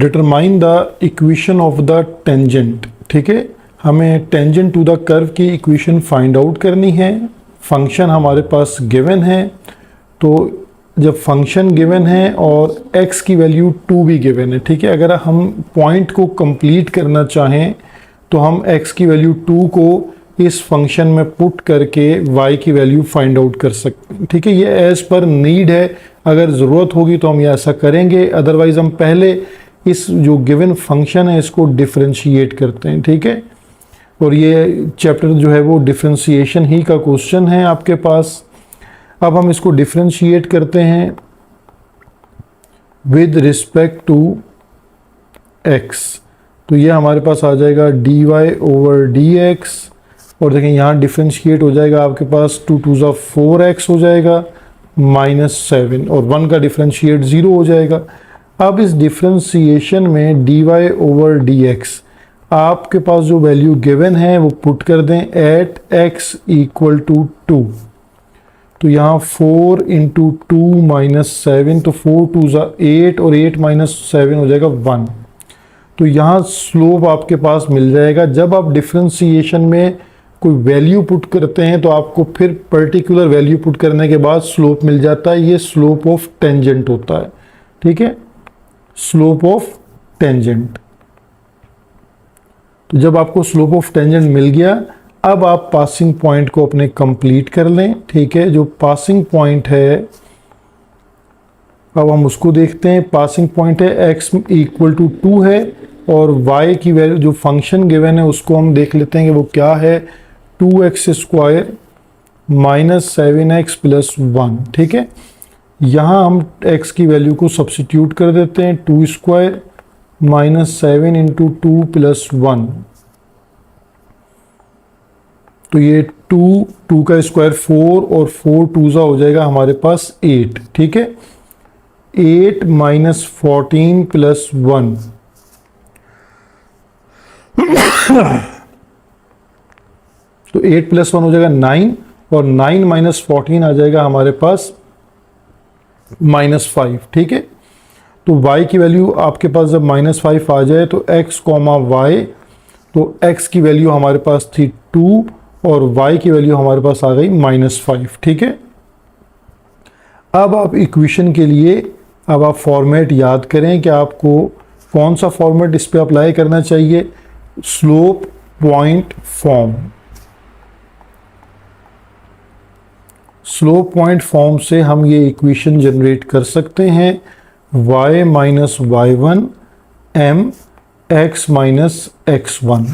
Determine the equation of the tangent. ठीक है, हमें टेंजेंट टू द कर्व की इक्वेशन फाइंड आउट करनी है। फंक्शन हमारे पास गिवन है, तो जब फंक्शन गिवन है और x की वैल्यू 2 भी गिवन है, ठीक है, अगर हम पॉइंट को कंप्लीट करना चाहें तो हम x की वैल्यू 2 को इस फंक्शन में पुट करके y की वैल्यू फाइंड आउट कर सकते हैं। ठीक है, ये एज पर नीड है, अगर ज़रूरत होगी तो हम ये ऐसा करेंगे, अदरवाइज़ हम पहले इस जो गिवन फंक्शन है इसको डिफ्रेंशिएट करते हैं। ठीक है, और ये चैप्टर जो है वो डिफ्रेंशिएशन ही का क्वेश्चन है आपके पास। अब हम इसको डिफ्रेंशिएट करते हैं विद रिस्पेक्ट टू x, तो ये हमारे पास आ जाएगा dy/dx, और देखें यहाँ डिफ्रेंशिएट हो जाएगा आपके पास 2 2 ज़ा 4x हो जाएगा -7, और 1 का डिफ्रेंशिएट 0 हो जाएगा। अब इस डिफ्रेंशिएशन में dy/dx आपके पास जो वैल्यू गिवन है वो पुट कर दें एट x = 2, तो यहाँ 4 × 2 - 7, तो 4 2 ज़ा 8 और 8 - 7 हो जाएगा 1। तो यहाँ स्लोप आपके पास मिल जाएगा। जब आप डिफ्रेंशिएशन में कोई वैल्यू पुट करते हैं तो आपको फिर पर्टिकुलर वैल्यू पुट करने के बाद स्लोप मिल जाता है, ये स्लोप ऑफ टेंजेंट होता है। ठीक है, स्लोप ऑफ टेंजेंट। तो जब आपको स्लोप ऑफ टेंजेंट मिल गया, अब आप पासिंग पॉइंट को अपने कंप्लीट कर लें। ठीक है, जो पासिंग पॉइंट है अब हम उसको देखते हैं। पासिंग पॉइंट है x = 2 है, और y की वैल्यू जो फंक्शन गिवन है उसको हम देख लेते हैं कि वो क्या है, 2x² - 7x + 1। ठीक है, यहाँ हम x की वैल्यू को सब्स्टिट्यूट कर देते हैं, 2² - 7 × 2 + 1, तो ये 2 का स्क्वायर 4 और 4 2 ज़ा हो जाएगा हमारे पास 8। ठीक है, 8 - 14 + 1 तो 8 + 1 हो जाएगा 9, और 9 - 14 आ जाएगा हमारे पास -5। ठीक है, तो y की वैल्यू आपके पास जब -5 आ जाए तो x, y, तो x की वैल्यू हमारे पास थी 2 और y की वैल्यू हमारे पास आ गई -5। ठीक है, अब आप इक्वेशन के लिए अब आप फॉर्मेट याद करें कि आपको कौन सा फॉर्मेट इस पे अप्लाई करना चाहिए, slope point form. Slope point form से हम ये इक्वेशन जनरेट कर सकते हैं, y - y1 m x - x1,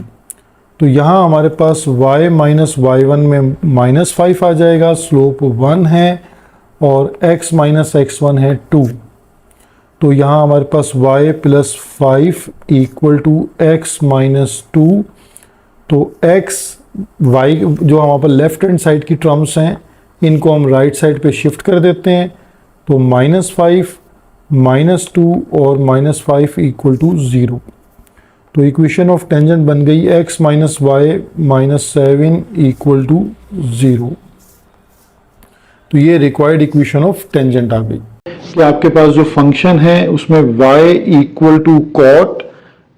तो यहाँ हमारे पास y - y1 में -5 आ जाएगा, स्लोप 1 है, और x - x1 है 2, तो यहाँ हमारे पास y + 5 = x - 2, तो x y जो हमारे पास लेफ्ट हैंड साइड की टर्म्स हैं इनको हम राइट साइड पे शिफ्ट कर देते हैं, तो -5 - 2 और -5 = 0, तो इक्वेशन ऑफ टेंजेंट बन गई x - y - 7 = 0। तो ये रिक्वायर्ड इक्वेशन ऑफ टेंजेंट आ गई कि आपके पास जो फंक्शन है उसमें y = cot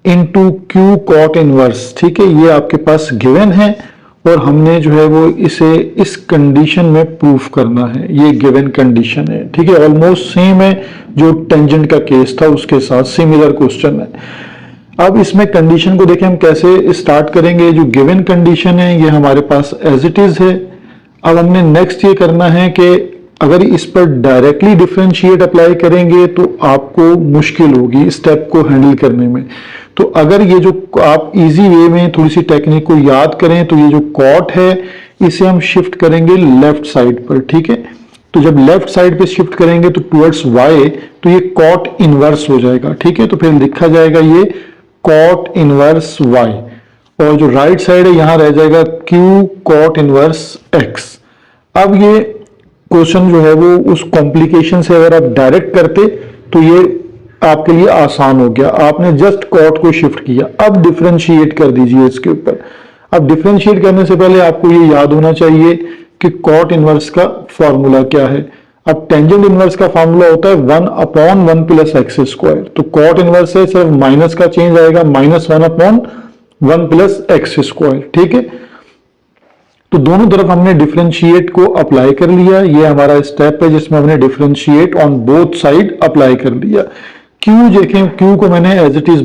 × q cot inverse. ठीक है, ये आपके पास गिवन है और हमने जो है वो इसे इस कंडीशन में प्रूफ करना है, ये गिवन कंडीशन है। ठीक है, ऑलमोस्ट सेम है जो टेंजेंट का केस था उसके साथ सिमिलर क्वेश्चन है। अब इसमें कंडीशन को देखें हम कैसे स्टार्ट करेंगे। जो गिवन कंडीशन है ये हमारे पास एज इट इज है। अब हमने नेक्स्ट ये करना है कि अगर इस पर डायरेक्टली डिफरेंशिएट अप्लाई करेंगे तो आपको मुश्किल होगी स्टेप को हैंडल करने में। तो अगर ये जो आप इजी वे में थोड़ी सी टेक्निक को याद करें तो ये जो कॉट है इसे हम शिफ्ट करेंगे लेफ्ट साइड पर। ठीक है, तो जब लेफ्ट साइड पे शिफ्ट करेंगे तो टुवर्ड्स y, तो ये कॉट इनवर्स हो जाएगा। ठीक है, तो फिर लिखा जाएगा ये कॉट इनवर्स y, और जो राइट साइड है यहां रह जाएगा q कॉट इनवर्स x। अब ये क्वेश्चन जो है वो उस कॉम्प्लिकेशन से अगर आप डायरेक्ट करते तो ये आपके लिए आसान हो गया, आपने जस्ट कॉट को शिफ्ट किया। अब डिफरेंशिएट कर दीजिए इसके ऊपर। अब डिफरेंशिएट करने से पहले आपको ये याद होना चाहिए कि कॉट इनवर्स का फॉर्मूला क्या है। अब टेंजेंट इनवर्स का फॉर्मूला होता है 1/1 प्लस एक्स स्क्वायर, तो कॉट इनवर्स से सिर्फ माइनस का चेंज आएगा, -1/1 प्लस एक्स स्क्वायर। ठीक है, तो दोनों तरफ हमने डिफरेंशिएट को अप्लाई कर लिया। ये हमारा स्टेप है जिसमें हमने differentiate on both side apply कर लिया। क्यू देखें, क्यू को मैंने एज इट इज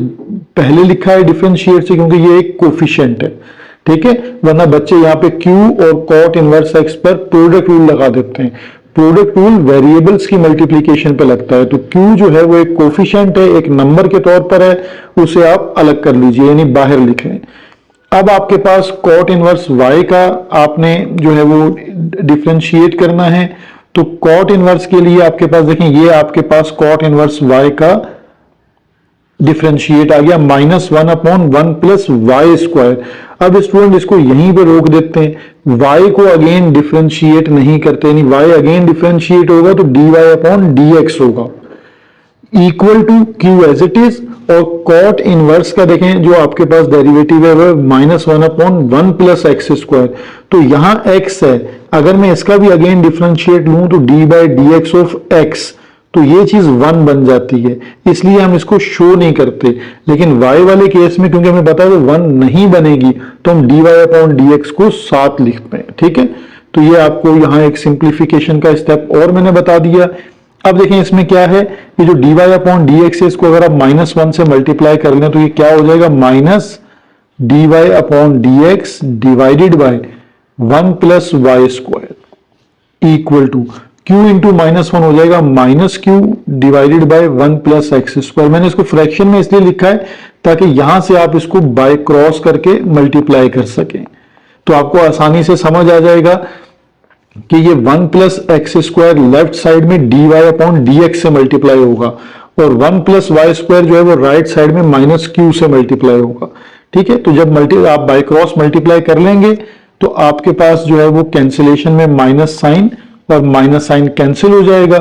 पहले लिखा है डिफरेंशिएट से, क्योंकि ये एक कोफिशिएंट है। ठीक है, वरना बच्चे यहाँ पे क्यू और कॉट इनवर्स एक्स पर प्रोडक्ट रूल लगा देते हैं। प्रोडक्ट रूल वेरिएबल्स की मल्टीप्लीकेशन पे लगता है, तो क्यू जो है वो एक कोफिशिएंट है, एक नंबर के तौर पर है, उसे आप अलग कर लीजिए, यानी बाहर लिखें। अब आपके पास कॉट इनवर्स y का आपने जो है वो डिफरेंशिएट करना है, तो कॉट इनवर्स के लिए आपके पास देखें, ये आपके पास कॉट इनवर्स y का डिफरेंशिएट आ गया -1/1 प्लस वाई स्क्वायर। अब स्टूडेंट इसको यहीं पे रोक देते हैं, y को अगेन डिफरेंशिएट नहीं करते, यानी y अगेन डिफरेंशिएट होगा तो dy/dx होगा equal to Q as it is. और कॉट इनवर्स का देखें जो आपके पास डेरिवेटिव है वो -1/1 प्लस एक्स स्क्वायर, तो यहां x है, अगर मैं इसका भी अगेन डिफरेंशिएट लूं तो d/dx ऑफ x, तो ये चीज 1 बन जाती है, इसलिए हम इसको शो नहीं करते। लेकिन y वाले केस में क्योंकि हमें पता है 1 नहीं बनेगी, तो हम dy/dx को साथ लिखते हैं। ठीक है, तो ये आपको यहाँ एक सिंप्लीफिकेशन का स्टेप और मैंने बता दिया। अब देखें इसमें क्या है, ये जो dy/dx है इसको अगर आप -1 से मल्टीप्लाई कर लें तो ये क्या हो जाएगा, -dy/dx divided by 1 plus Y square equal to q into -1 हो जाएगा -q divided by 1 plus x square. मैंने इसको फ्रैक्शन में इसलिए लिखा है ताकि यहां से आप इसको बाय क्रॉस करके मल्टीप्लाई कर सकें, तो आपको आसानी से समझ आ जाएगा कि ये 1 plus x square left side में dy/dx से मल्टीप्लाई होगा और 1 प्लस वाई स्क्वायर जो है वो राइट साइड में -q से मल्टीप्लाई होगा। ठीक है, तो जब आप बाय क्रॉस मल्टीप्लाई कर लेंगे तो आपके पास जो है वो कैंसिलेशन में माइनस साइन और माइनस साइन कैंसिल हो जाएगा,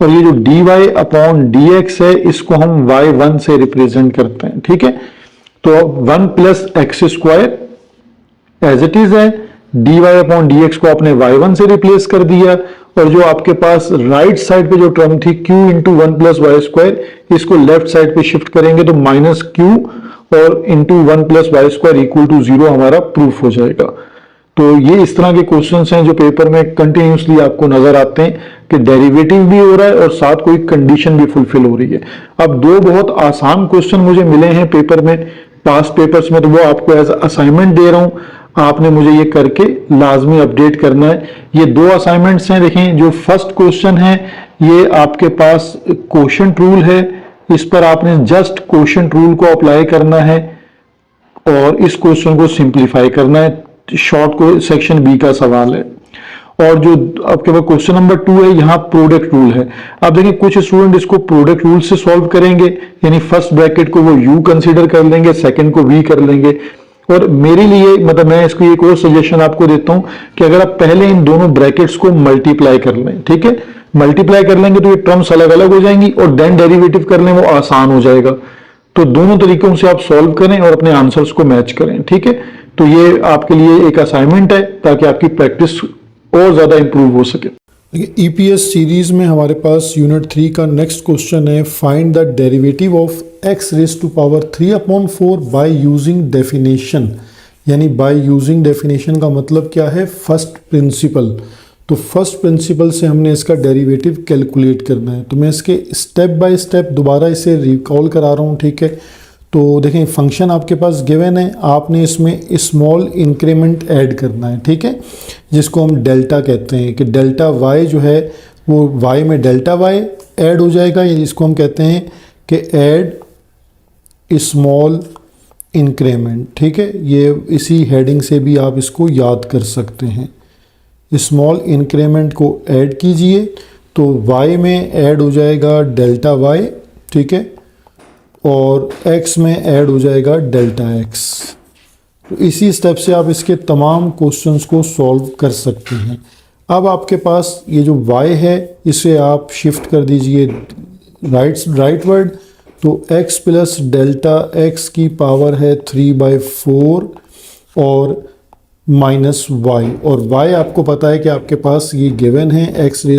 और ये जो dy/dx है इसको हम y1 से रिप्रेजेंट करते हैं। ठीक है, तो 1 plus x square as it is है, dy/dx को आपने y1 से रिप्लेस कर दिया, और जो आपके पास राइट साइड पे जो टर्म थी q into 1 plus Y square, इसको लेफ्ट साइड पे शिफ्ट करेंगे तो -q और into 1 plus Y square equal to 0 हमारा प्रूफ हो जाएगा। तो ये इस तरह के क्वेश्चंस हैं जो पेपर में कंटिन्यूसली आपको नजर आते हैं कि डेरिवेटिव भी हो रहा है और साथ कोई कंडीशन भी फुलफिल हो रही है। अब दो बहुत आसान क्वेश्चन मुझे मिले हैं पेपर में, पास्ट पेपर्स में, तो वो आपको एज असाइनमेंट दे रहा हूं, आपने मुझे ये करके लाजमी अपडेट करना है। ये 2 असाइनमेंट्स हैं। देखें, जो फर्स्ट क्वेश्चन है ये आपके पास क्वोशंट रूल है, इस पर आपने जस्ट क्वोशंट रूल को अप्लाई करना है और इस क्वेश्चन को सिंप्लीफाई करना है। शॉर्ट को सेक्शन बी का सवाल है। और जो आपके पास क्वेश्चन नंबर 2 है, यहाँ प्रोडक्ट रूल है। अब देखिए कुछ स्टूडेंट इसको प्रोडक्ट रूल से सॉल्व करेंगे, यानी फर्स्ट ब्रैकेट को वो यू कंसीडर कर लेंगे, सेकंड को वी कर लेंगे। और मेरे लिए मतलब मैं इसको एक और सजेशन आपको देता हूं कि अगर आप पहले इन दोनों ब्रैकेट्स को मल्टीप्लाई कर लें, ठीक है, मल्टीप्लाई कर लेंगे तो ये टर्म्स अलग अलग हो जाएंगी, और देन डेरिवेटिव कर लें वो आसान हो जाएगा। तो दोनों तरीकों से आप सॉल्व करें और अपने आंसर्स को मैच करें। ठीक है, तो ये आपके लिए एक असाइनमेंट है ताकि आपकी प्रैक्टिस और ज्यादा इंप्रूव हो सके। ईपीएस सीरीज में हमारे पास यूनिट 3 का नेक्स्ट क्वेश्चन है, find the derivative of x raise to power 3/4 by using definition. यानी बाय यूजिंग डेफिनेशन का मतलब क्या है, फर्स्ट प्रिंसिपल। तो फर्स्ट प्रिंसिपल से हमने इसका डेरिवेटिव कैलकुलेट करना है। तो मैं इसके स्टेप बाय स्टेप दोबारा इसे रिकॉल करा रहा हूँ। ठीक है, तो देखें फंक्शन आपके पास गिवन है, आपने इसमें स्मॉल इंक्रीमेंट ऐड करना है। ठीक है, जिसको हम डेल्टा कहते हैं कि डेल्टा वाई जो है वो y में डेल्टा वाई ऐड हो जाएगा, या जिसको हम कहते हैं कि ऐड स्मॉल इंक्रीमेंट। ठीक है, ये इसी हेडिंग से भी आप इसको याद कर सकते हैं। स्मॉल इंक्रीमेंट को ऐड कीजिए तो y में ऐड हो जाएगा डेल्टा वाई, ठीक है, और x में ऐड हो जाएगा डेल्टा x। तो इसी स्टेप से आप इसके तमाम क्वेश्चंस को सॉल्व कर सकते हैं। अब आपके पास ये जो y है इसे आप शिफ्ट कर दीजिए राइटवर्ड, तो x प्लस डेल्टा x की पावर है 3/4 और माइनस वाई, और वाई आपको पता है कि आपके पास ये गिवन है x⁴।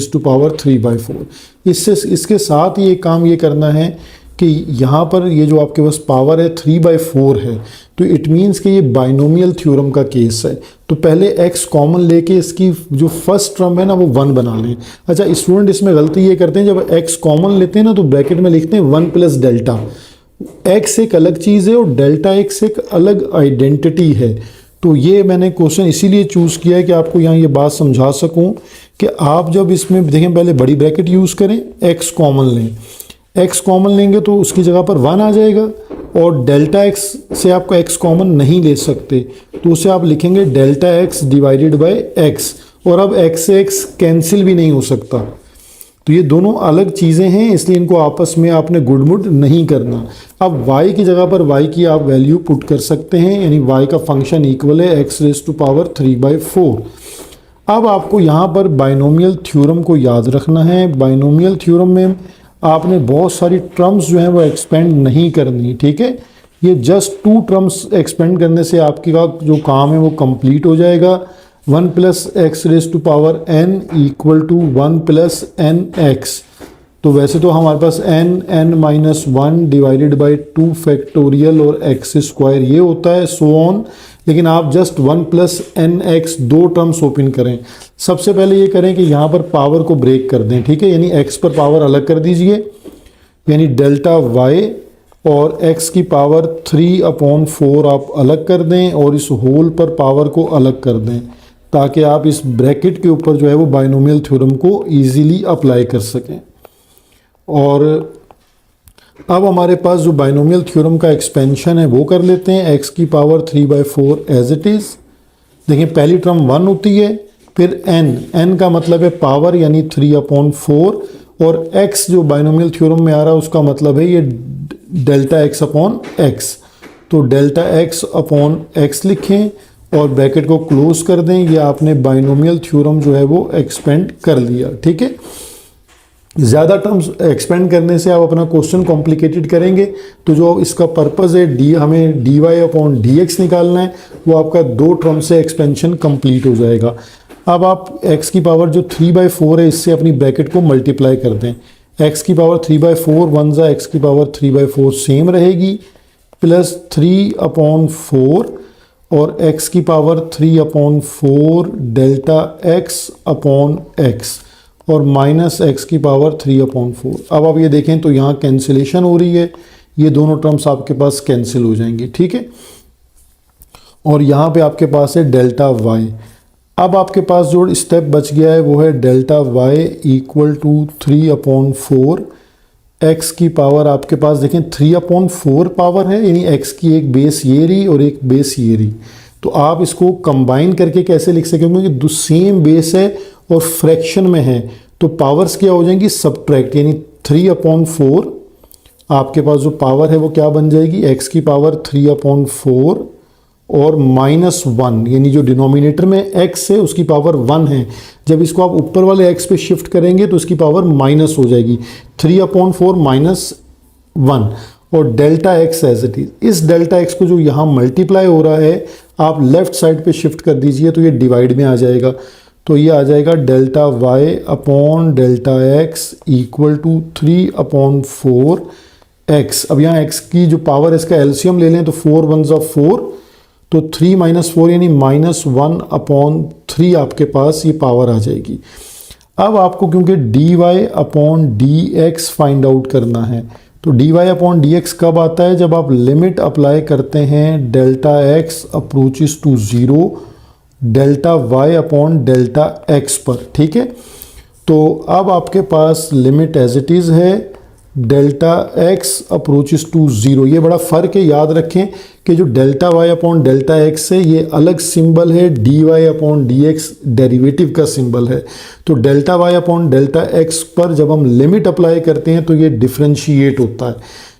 इसके साथ ये काम ये करना है कि यहाँ पर ये जो आपके पास पावर है 3/4 है, तो इट मीन्स कि ये बाइनोमियल थ्योरम का केस है। तो पहले x कॉमन लेके इसकी जो फर्स्ट टर्म है ना वो 1 बना लें। अच्छा स्टूडेंट इसमें गलती ये करते हैं, जब x कॉमन लेते हैं ना तो ब्रैकेट में लिखते हैं 1 + डेल्टा। x एक अलग चीज़ है और डेल्टा x एक अलग आइडेंटिटी है। तो ये मैंने क्वेश्चन इसीलिए चूज़ किया है कि आपको यहाँ ये बात समझा सकूँ कि आप जब इसमें देखें पहले बड़ी ब्रैकेट यूज़ करें, x कॉमन लें, x कॉमन लेंगे तो उसकी जगह पर 1 आ जाएगा, और डेल्टा x से आपको x कॉमन नहीं ले सकते तो उसे आप लिखेंगे delta x divided bye x, और अब x से x कैंसिल भी नहीं हो सकता। तो ये दोनों अलग चीज़ें हैं, इसलिए इनको आपस में आपने गुडमुड नहीं करना। अब y की जगह पर y की आप वैल्यू पुट कर सकते हैं, यानी y का फंक्शन इक्वल है x⁴। अब आपको यहाँ पर बाइनोमियल थ्योरम को याद रखना है। बाइनोमियल थ्योरम में आपने बहुत सारी टर्म्स जो हैं वो एक्सपेंड नहीं करनी, ठीक है। ये जस्ट 2 टर्म्स एक्सपेंड करने से आपकी का जो काम है वो कंप्लीट हो जाएगा। 1 + x⁴ = 1 + nx। तो वैसे तो हमारे पास n-1 डिवाइडेड बाई 2 फैक्टोरियल और x² ये होता है, सो ऑन। लेकिन आप जस्ट 1 + nx 2 टर्म्स ओपन करें। सबसे पहले ये करें कि यहाँ पर पावर को ब्रेक कर दें, ठीक है, यानी x पर पावर अलग कर दीजिए, यानी डेल्टा y, और x की पावर 3/4 आप अलग कर दें, और इस होल पर पावर को अलग कर दें, ताकि आप इस ब्रैकेट के ऊपर जो है वो बाइनोमियल थ्योरम को ईजीली अप्लाई कर सकें। और अब हमारे पास जो बाइनोमियल थ्योरम का एक्सपेंशन है वो कर लेते हैं। x की पावर 3/4 एज इट इज़। देखिए पहली टर्म 1 होती है, फिर n का मतलब है पावर यानी 3/4, और x जो बाइनोमियल थ्योरम में आ रहा है उसका मतलब है ये डेल्टा x/x। तो डेल्टा x/x लिखें और ब्रैकेट को क्लोज कर दें। ये आपने बाइनोमियल थ्योरम जो है वो एक्सपेंड कर लिया, ठीक है। ज़्यादा टर्म्स एक्सपेंड करने से आप अपना क्वेश्चन कॉम्प्लिकेटेड करेंगे, तो जो इसका पर्पज़ है हमें dy/dx निकालना है, वो आपका 2 टर्म से एक्सपेंशन कंप्लीट हो जाएगा। अब आप x की पावर जो 3/4 है इससे अपनी ब्रैकेट को मल्टीप्लाई कर दें। x की पावर 3/4 1 जा x की पावर 3/4 सेम रहेगी, प्लस 3/4 और x की पावर 3/4 डेल्टा x/x, और माइनस x की पावर 3/4। अब आप ये देखें तो यहाँ कैंसिलेशन हो रही है, ये दोनों टर्म्स आपके पास कैंसिल हो जाएंगी, ठीक है। और यहाँ पे आपके पास है डेल्टा y। अब आपके पास जो स्टेप बच गया है वो है डेल्टा y = 3/4। x की पावर आपके पास देखें 3/4 पावर है, यानी x की एक बेस ये रही और एक बेस ये रही। तो आप इसको कंबाइन करके कैसे लिख सकेंगे कि सेम बेस है और फ्रैक्शन में है, तो पावर्स क्या हो जाएंगी, सब्ट्रैक्ट, यानी 3/4 आपके पास जो पावर है वो क्या बन जाएगी, x की पावर 3/4 और -1, यानी जो डिनोमिनेटर में x है उसकी पावर 1 है। जब इसको आप ऊपर वाले x पे शिफ्ट करेंगे तो इसकी पावर माइनस हो जाएगी, 3/4 -1, और delta x as it is. इस डेल्टा x को जो यहाँ मल्टीप्लाई हो रहा है आप लेफ्ट साइड पे शिफ्ट कर दीजिए तो ये डिवाइड में आ जाएगा। तो ये आ जाएगा डेल्टा y/डेल्टा x = 3/4x। अब यहाँ x की जो पावर है इसका एलसीएम ले लें तो 4 1 जा 4, तो 3 - 4 यानी -1/3 आपके पास ये पावर आ जाएगी। अब आपको क्योंकि dy/dx फाइंड आउट करना है, तो dy/dx कब आता है, जब आप लिमिट अप्लाई करते हैं delta x approaches to 0 delta y/डेल्टा x पर, ठीक है। तो अब आपके पास लिमिट एज इट इज़ है डेल्टा x अप्रोचेस टू 0। ये बड़ा फ़र्क है, याद रखें कि जो डेल्टा y/डेल्टा x है ये अलग सिंबल है, dy/dx डेरिवेटिव का सिंबल है। तो डेल्टा y/डेल्टा x पर जब हम लिमिट अप्लाई करते हैं तो ये डिफ्रेंशिएट होता है।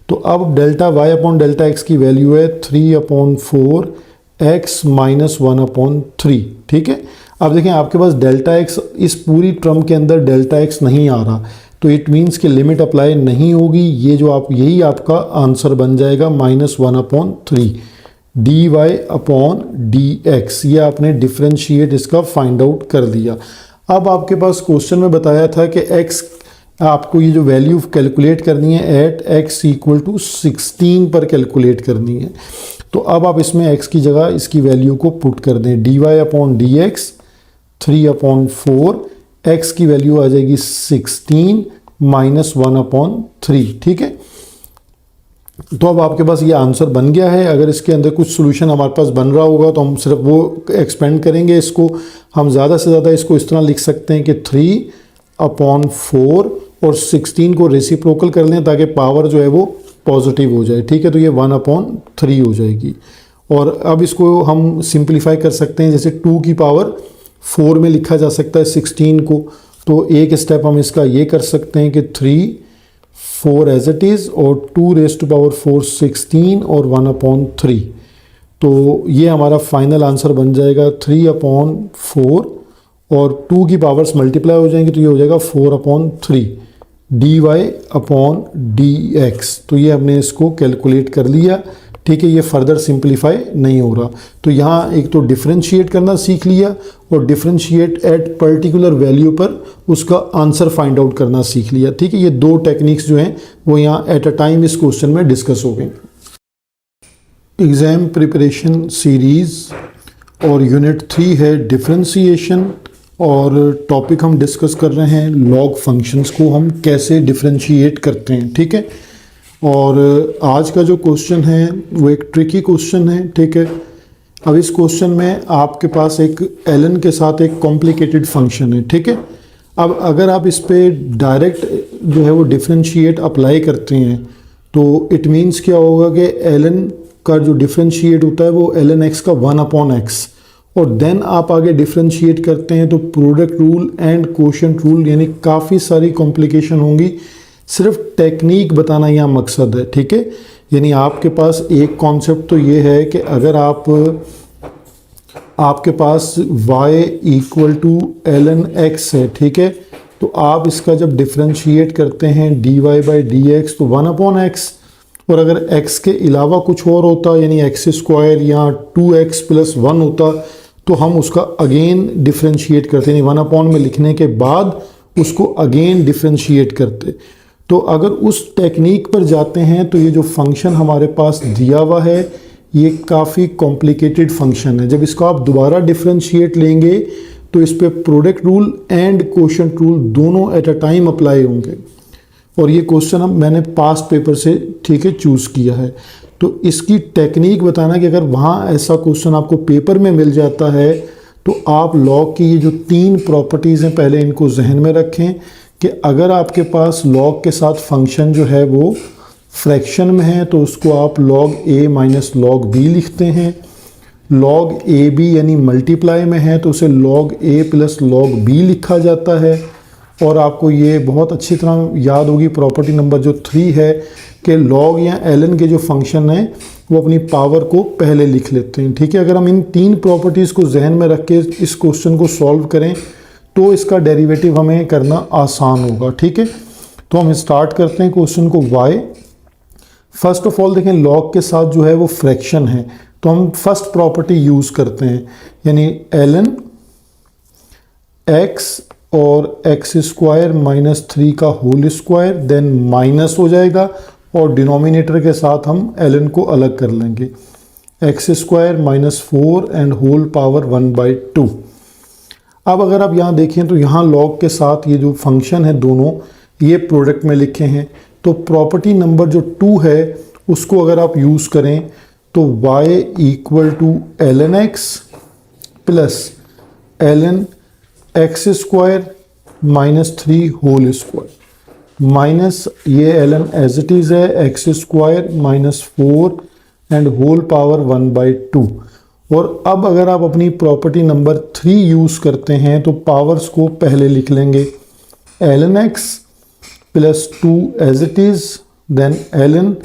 तो अब डेल्टा y/डेल्टा x की वैल्यू है 3/4x - 1/3, ठीक है। अब देखें आपके पास डेल्टा x इस पूरी टर्म के अंदर डेल्टा x नहीं आ रहा, तो इट मीन्स कि लिमिट अप्लाई नहीं होगी। ये जो आप यही आपका आंसर बन जाएगा -1/3। dy अपॉन dx, ये आपने डिफरेंशिएट इसका फाइंड आउट कर दिया। अब आपके पास क्वेश्चन में बताया था कि x, आपको ये जो वैल्यू कैलकुलेट करनी है एट x इक्वल टू 16 पर कैलकुलेट करनी है। तो अब आप इसमें x की जगह इसकी वैल्यू को पुट कर दें, dy अपॉन dx 3/4, x की वैल्यू आ जाएगी 16 माइनस 1/3, ठीक है। तो अब आपके पास ये आंसर बन गया है। अगर इसके अंदर कुछ सोल्यूशन हमारे पास बन रहा होगा तो हम सिर्फ वो एक्सपेंड करेंगे इसको। हम ज़्यादा से ज़्यादा इसको इस तरह लिख सकते हैं कि 3/4 और 16 को रेसिप्रोकल कर लें ताकि पावर जो है वो पॉजिटिव हो जाए, ठीक है। तो ये 1/3 हो जाएगी। और अब इसको हम सिंप्लीफाई कर सकते हैं, जैसे 2 की पावर 4 में लिखा जा सकता है 16 को। तो एक स्टेप हम इसका ये कर सकते हैं कि 3/4 एज इट इज़ और 2⁴ 16 और 1/3। तो ये हमारा फाइनल आंसर बन जाएगा 3/4 और 2 की पावर्स मल्टीप्लाई हो जाएंगी तो ये हो जाएगा 4/3 dy अपॉन dx। तो ये हमने इसको कैलकुलेट कर लिया, ठीक है। ये फर्दर सिंप्लीफाई नहीं हो रहा। तो यहाँ एक तो डिफरेंशिएट करना सीख लिया और डिफरेंशिएट एट पर्टिकुलर वैल्यू पर उसका आंसर फाइंड आउट करना सीख लिया, ठीक है। ये दो टेक्निक्स जो हैं वो यहाँ एट अ टाइम इस क्वेश्चन में डिस्कस हो गई। एग्ज़ाम प्रिपरेशन सीरीज़ और यूनिट 3 है डिफरेंशिएशन, और टॉपिक हम डिस्कस कर रहे हैं लॉग फंक्शंस को हम कैसे डिफरेंशिएट करते हैं, ठीक है। और आज का जो क्वेश्चन है वो एक ट्रिकी क्वेश्चन है, ठीक है। अब इस क्वेश्चन में आपके पास एक ln के साथ एक कॉम्प्लिकेटेड फंक्शन है, ठीक है। अब अगर आप इस पर डायरेक्ट जो है वो डिफरेंशिएट अप्लाई करते हैं तो इट मीन्स क्या होगा कि ln का जो डिफरेंशिएट होता है वो ln x का 1/x, और देन आप आगे डिफरेंशिएट करते हैं तो product rule and quotient rule, यानी काफ़ी सारी कॉम्प्लिकेशन होंगी। सिर्फ टेक्निक बताना यहाँ मकसद है, ठीक है। यानी आपके पास एक कॉन्सेप्ट तो ये है कि अगर आपके पास y equal to ln x है, ठीक है, तो आप इसका जब डिफरेंशिएट करते हैं dy/dx तो 1/x, और अगर x के अलावा कुछ और होता यानी x² या 2x + 1 होता तो हम उसका अगेन डिफरेंशिएट करते, यानी 1/ में लिखने के बाद उसको अगेन डिफरेंशिएट करते। तो अगर उस टेक्निक पर जाते हैं तो ये जो फंक्शन हमारे पास दिया हुआ है ये काफ़ी कॉम्प्लिकेटेड फंक्शन है। जब इसको आप दोबारा डिफरेंशिएट लेंगे तो इस पर product rule and quotient rule दोनों एट अ टाइम अप्लाई होंगे, और ये क्वेश्चन मैंने पास्ट पेपर से, ठीक है, चूज़ किया है। तो इसकी टेक्निक बताना कि अगर वहाँ ऐसा क्वेश्चन आपको पेपर में मिल जाता है तो आप लॉग की ये जो 3 प्रॉपर्टीज़ हैं पहले इनको जहन में रखें कि अगर आपके पास लॉग के साथ फंक्शन जो है वो फ्रैक्शन में है तो उसको आप log a minus log b लिखते हैं। log a b यानी मल्टीप्लाई में है तो उसे log a plus log b लिखा जाता है। और आपको ये बहुत अच्छी तरह याद होगी प्रॉपर्टी नंबर जो 3 है कि log या ln के जो फंक्शन है वो अपनी पावर को पहले लिख लेते हैं, ठीक है। अगर हम इन 3 प्रॉपर्टीज़ को जहन में रख के इस क्वेश्चन को सॉल्व करें तो इसका डेरिवेटिव हमें करना आसान होगा, ठीक है। तो हम स्टार्ट करते हैं क्वेश्चन को y। फर्स्ट ऑफ ऑल देखें लॉग के साथ जो है वो फ्रैक्शन है तो हम फर्स्ट प्रॉपर्टी यूज़ करते हैं, यानी ln x और x² माइनस 3 का होल स्क्वायर, देन माइनस हो जाएगा और डिनोमिनेटर के साथ हम ln को अलग कर लेंगे, x² minus 4 and whole power 1/2। अब अगर आप यहाँ देखें तो यहाँ लॉग के साथ ये जो फंक्शन है दोनों ये प्रोडक्ट में लिखे हैं, तो प्रॉपर्टी नंबर जो 2 है उसको अगर आप यूज़ करें तो y equal to ln x plus ln x² minus 3 whole square minus ये ln एज इट इज़ है x² minus 4 and whole power 1/2। और अब अगर आप अपनी प्रॉपर्टी नंबर 3 यूज़ करते हैं तो पावर्स को पहले लिख लेंगे, ln x plus 2 as it is, then ln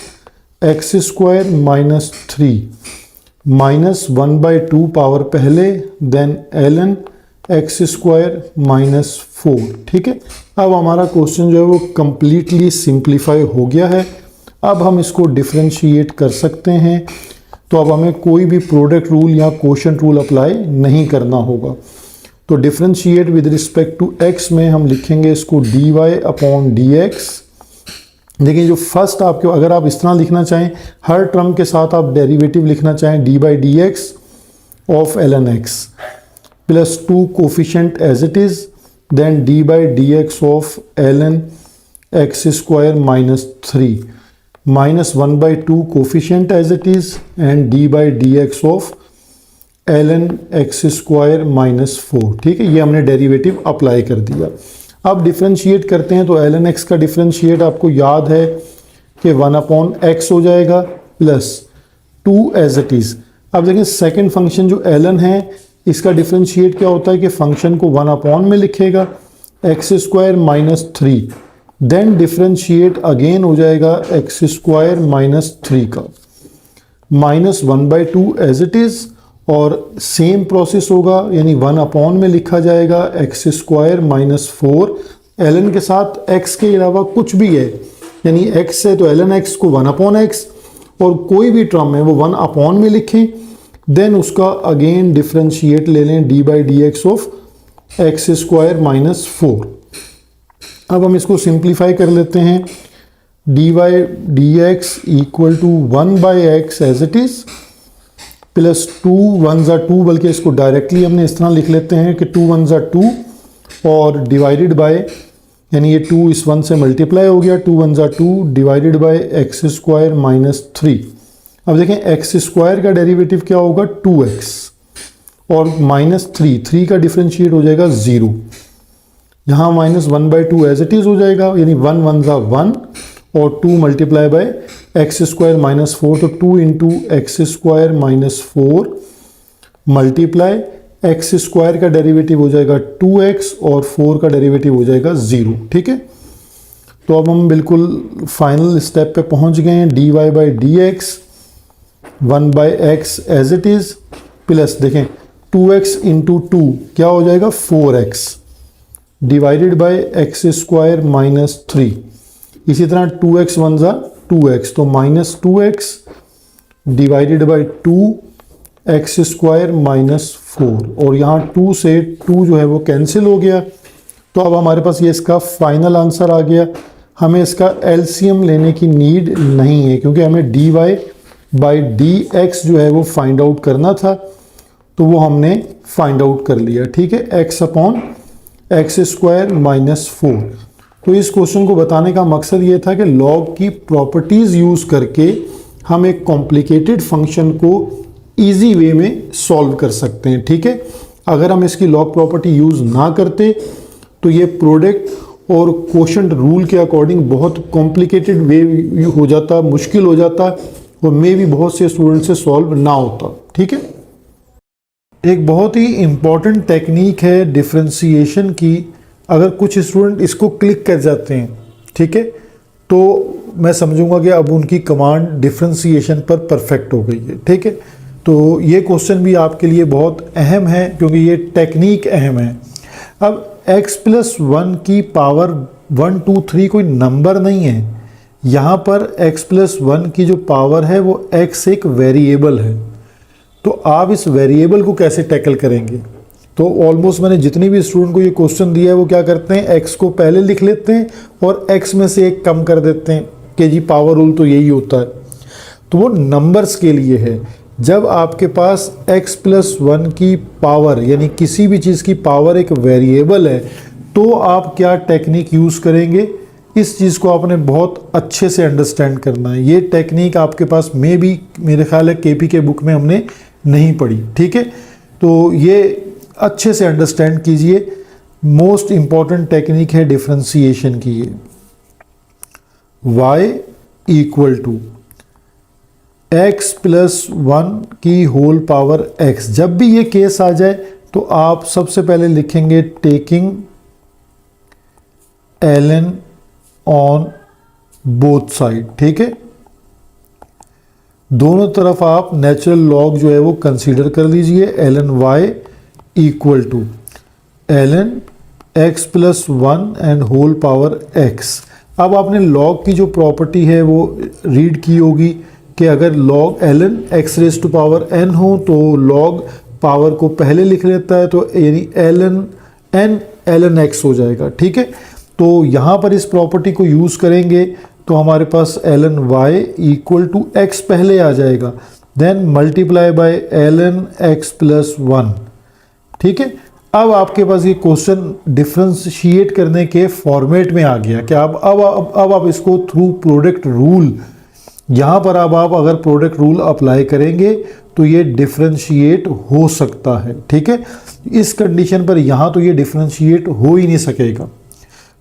x² minus 3 minus 1/2 power पहले, देन ln x² माइनस 4, ठीक है। अब हमारा क्वेश्चन जो है वो कम्प्लीटली सिंप्लीफाई हो गया है। अब हम इसको डिफरेंशिएट कर सकते हैं। तो अब हमें कोई भी प्रोडक्ट रूल या कोशेंट रूल अप्लाई नहीं करना होगा। तो differentiate with respect to x में हम लिखेंगे इसको dy अपॉन dx। देखिए जो फर्स्ट आपके, अगर आप इस तरह लिखना चाहें, हर टर्म के साथ आप डेरिवेटिव लिखना चाहें dy dx of ln x plus 2 coefficient as it is, then dy dx of ln x square minus 3 minus 1/2 coefficient as it is and dy dx of ln x square minus 4। ठीक है, ये हमने derivative apply कर दिया। अब differentiate करते हैं तो ln x का डिफरेंशिएट आपको याद है कि 1/x हो जाएगा प्लस 2 एज इट इज। अब देखिए सेकंड फंक्शन जो ln है इसका डिफरेंशिएट क्या होता है कि फंक्शन को 1 में लिखेगा x square minus 3, then differentiate again हो जाएगा x स्क्वायर माइनस 3 का माइनस 1/2 एज इट इज, और सेम प्रोसेस होगा यानी 1 में लिखा जाएगा x स्क्वायर माइनस 4। ln के साथ x के अलावा कुछ भी है यानी x है तो ln x को 1/x, और कोई भी टर्म है वो 1 में लिखें, देन उसका अगेन डिफरेंशिएट ले लें dy dx of x square minus 4। अब हम इसको सिंप्लीफाई कर लेते हैं, dy dx equal to 1/x as it is plus 2 1 ज़ा 2, बल्कि इसको डायरेक्टली हमने इस तरह लिख लेते हैं कि 2 1 ज़ा 2 और डिवाइडेड बाय, यानी ये 2 इस 1 से मल्टीप्लाई हो गया, 2 1 ज़ा 2 divided by x square minus 3। अब देखें एक्स स्क्वायर का डेरिवेटिव क्या होगा 2x और माइनस 3 का डिफरेंशिएट हो जाएगा 0। यहाँ माइनस 1/2 एज इट इज हो जाएगा, यानी 1 1 ज़ा 1 और 2 multiply by x square minus 4, तो 2 into x square minus 4 multiply x square का डेरिवेटिव हो जाएगा 2x और 4 का डेरिवेटिव हो जाएगा 0। ठीक है, तो अब हम बिल्कुल फाइनल स्टेप पे पहुंच गए हैं, dy by D X 1/x as it is plus देखें 2x इंटू 2 क्या हो जाएगा 4x divided by X square minus 3। इसी तरह 2x 1 ज़ा 2x तो minus 2x divided by 2x square minus 4, और यहाँ 2 से 2 जो है वो कैंसिल हो गया। तो अब हमारे पास ये इसका फाइनल आंसर आ गया। हमें इसका एलसीएम लेने की नीड नहीं है क्योंकि हमें dy बाई डी एक्स जो है वो फाइंड आउट करना था, तो वो हमने फाइंड आउट कर लिया। ठीक है, x upon x square minus 4। तो इस क्वेश्चन को बताने का मकसद ये था कि लॉग की प्रॉपर्टीज़ यूज़ करके हम एक कॉम्प्लिकेटेड फंक्शन को इजी वे में सॉल्व कर सकते हैं। ठीक है, अगर हम इसकी लॉग प्रॉपर्टी यूज़ ना करते तो ये प्रोडक्ट और क्वोशंट रूल के अकॉर्डिंग बहुत कॉम्प्लिकेटेड वे हो जाता, मुश्किल हो जाता, और मे भी बहुत से स्टूडेंट से सॉल्व ना होता। ठीक है, एक बहुत ही इम्पॉर्टेंट टेक्निक है डिफरेंशिएशन की। अगर कुछ स्टूडेंट इसको क्लिक कर जाते हैं, ठीक है, तो मैं समझूंगा कि अब उनकी कमांड डिफरेंशिएशन पर परफेक्ट हो गई है। ठीक है, तो ये क्वेश्चन भी आपके लिए बहुत अहम है क्योंकि ये टेक्निक अहम है। अब x प्लस 1 की पावर 1 2 3 कोई नंबर नहीं है, यहाँ पर x प्लस 1 की जो पावर है वो x एक वेरिएबल है। तो आप इस वेरिएबल को कैसे टैकल करेंगे? तो ऑलमोस्ट मैंने जितनी भी स्टूडेंट को ये क्वेश्चन दिया है वो क्या करते हैं, x को पहले लिख लेते हैं और x में से एक कम कर देते हैं कि जी पावर रूल तो यही होता है। तो वो नंबर्स के लिए है। जब आपके पास x प्लस 1 की पावर यानी किसी भी चीज़ की पावर एक वेरिएबल है तो आप क्या टेक्निक यूज़ करेंगे, इस चीज़ को आपने बहुत अच्छे से अंडरस्टैंड करना है। ये टेक्निक आपके पास में भी मेरे ख्याल है केपी के बुक में हमने नहीं पढ़ी। ठीक है, तो ये अच्छे से अंडरस्टैंड कीजिए। मोस्ट इंपॉर्टेंट टेक्निक है डिफरेंशिएशन की। ये y equal to X plus 1 की होल पावर x। जब भी ये केस आ जाए तो आप सबसे पहले लिखेंगे taking ln on both side. ठीक है, दोनों तरफ आप नेचुरल लॉग जो है वो कंसीडर कर लीजिए। ln y equal to ln x plus 1 and whole power x। अब आपने लॉग की जो प्रॉपर्टी है वो रीड की होगी कि अगर log ln x raise to power n हो तो log पावर को पहले लिख लेता है, तो यानी ln n ln x हो जाएगा। ठीक है, तो यहाँ पर इस प्रॉपर्टी को यूज़ करेंगे तो हमारे पास ln y equal to x पहले आ जाएगा, then multiply by ln x plus 1। ठीक है, अब आपके पास ये क्वेश्चन डिफ्रेंशिएट करने के फॉर्मेट में आ गया कि अब आप इसको थ्रू प्रोडक्ट रूल, यहाँ पर अब आप अगर प्रोडक्ट रूल अप्लाई करेंगे तो ये डिफ्रेंशिएट हो सकता है। ठीक है, इस कंडीशन पर यहाँ तो ये डिफ्रेंशिएट हो ही नहीं सकेगा।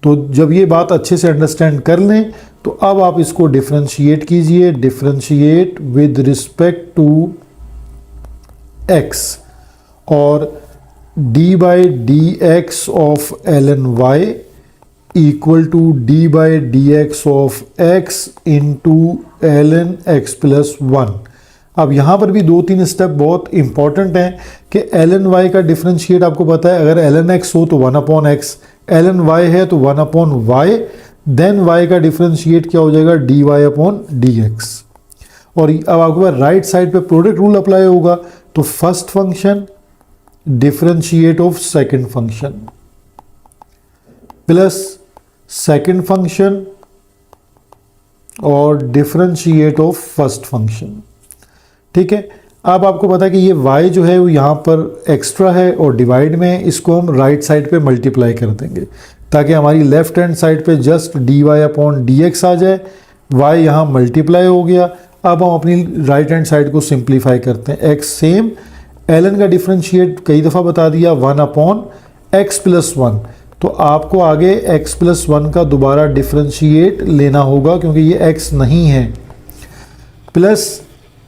तो जब ये बात अच्छे से अंडरस्टैंड कर लें तो अब आप इसको डिफ्रेंशिएट कीजिए, differentiate with respect to x, और d by D x of ln y equal to d by D x of x into ln x plus 1। अब यहाँ पर भी 2-3 स्टेप बहुत इंपॉर्टेंट हैं कि ln y का डिफ्रेंशिएट आपको पता है, अगर ln x हो तो 1/x, ln y है तो 1/y, देन y का डिफ्रेंशिएट क्या हो जाएगा, dy/dx। और अब आपके पास राइट साइड पे प्रोडक्ट रूल अप्लाई होगा, तो first function differentiate of second function plus second function और डिफरेंशिएट ऑफ फर्स्ट फंक्शन। ठीक है, अब आपको पता है कि ये y जो है वो यहाँ पर एक्स्ट्रा है और डिवाइड में है, इसको हम राइट साइड पे मल्टीप्लाई कर देंगे ताकि हमारी लेफ्ट हैंड साइड पे जस्ट dy/dx आ जाए। y यहाँ मल्टीप्लाई हो गया। अब हम अपनी राइट हैंड साइड को सिंप्लीफाई करते हैं। x सेम, ln का डिफरेंशिएट कई दफ़ा बता दिया 1/x प्लस 1, तो आपको आगे x प्लस 1 का दोबारा डिफरेंशिएट लेना होगा क्योंकि ये x नहीं है, plus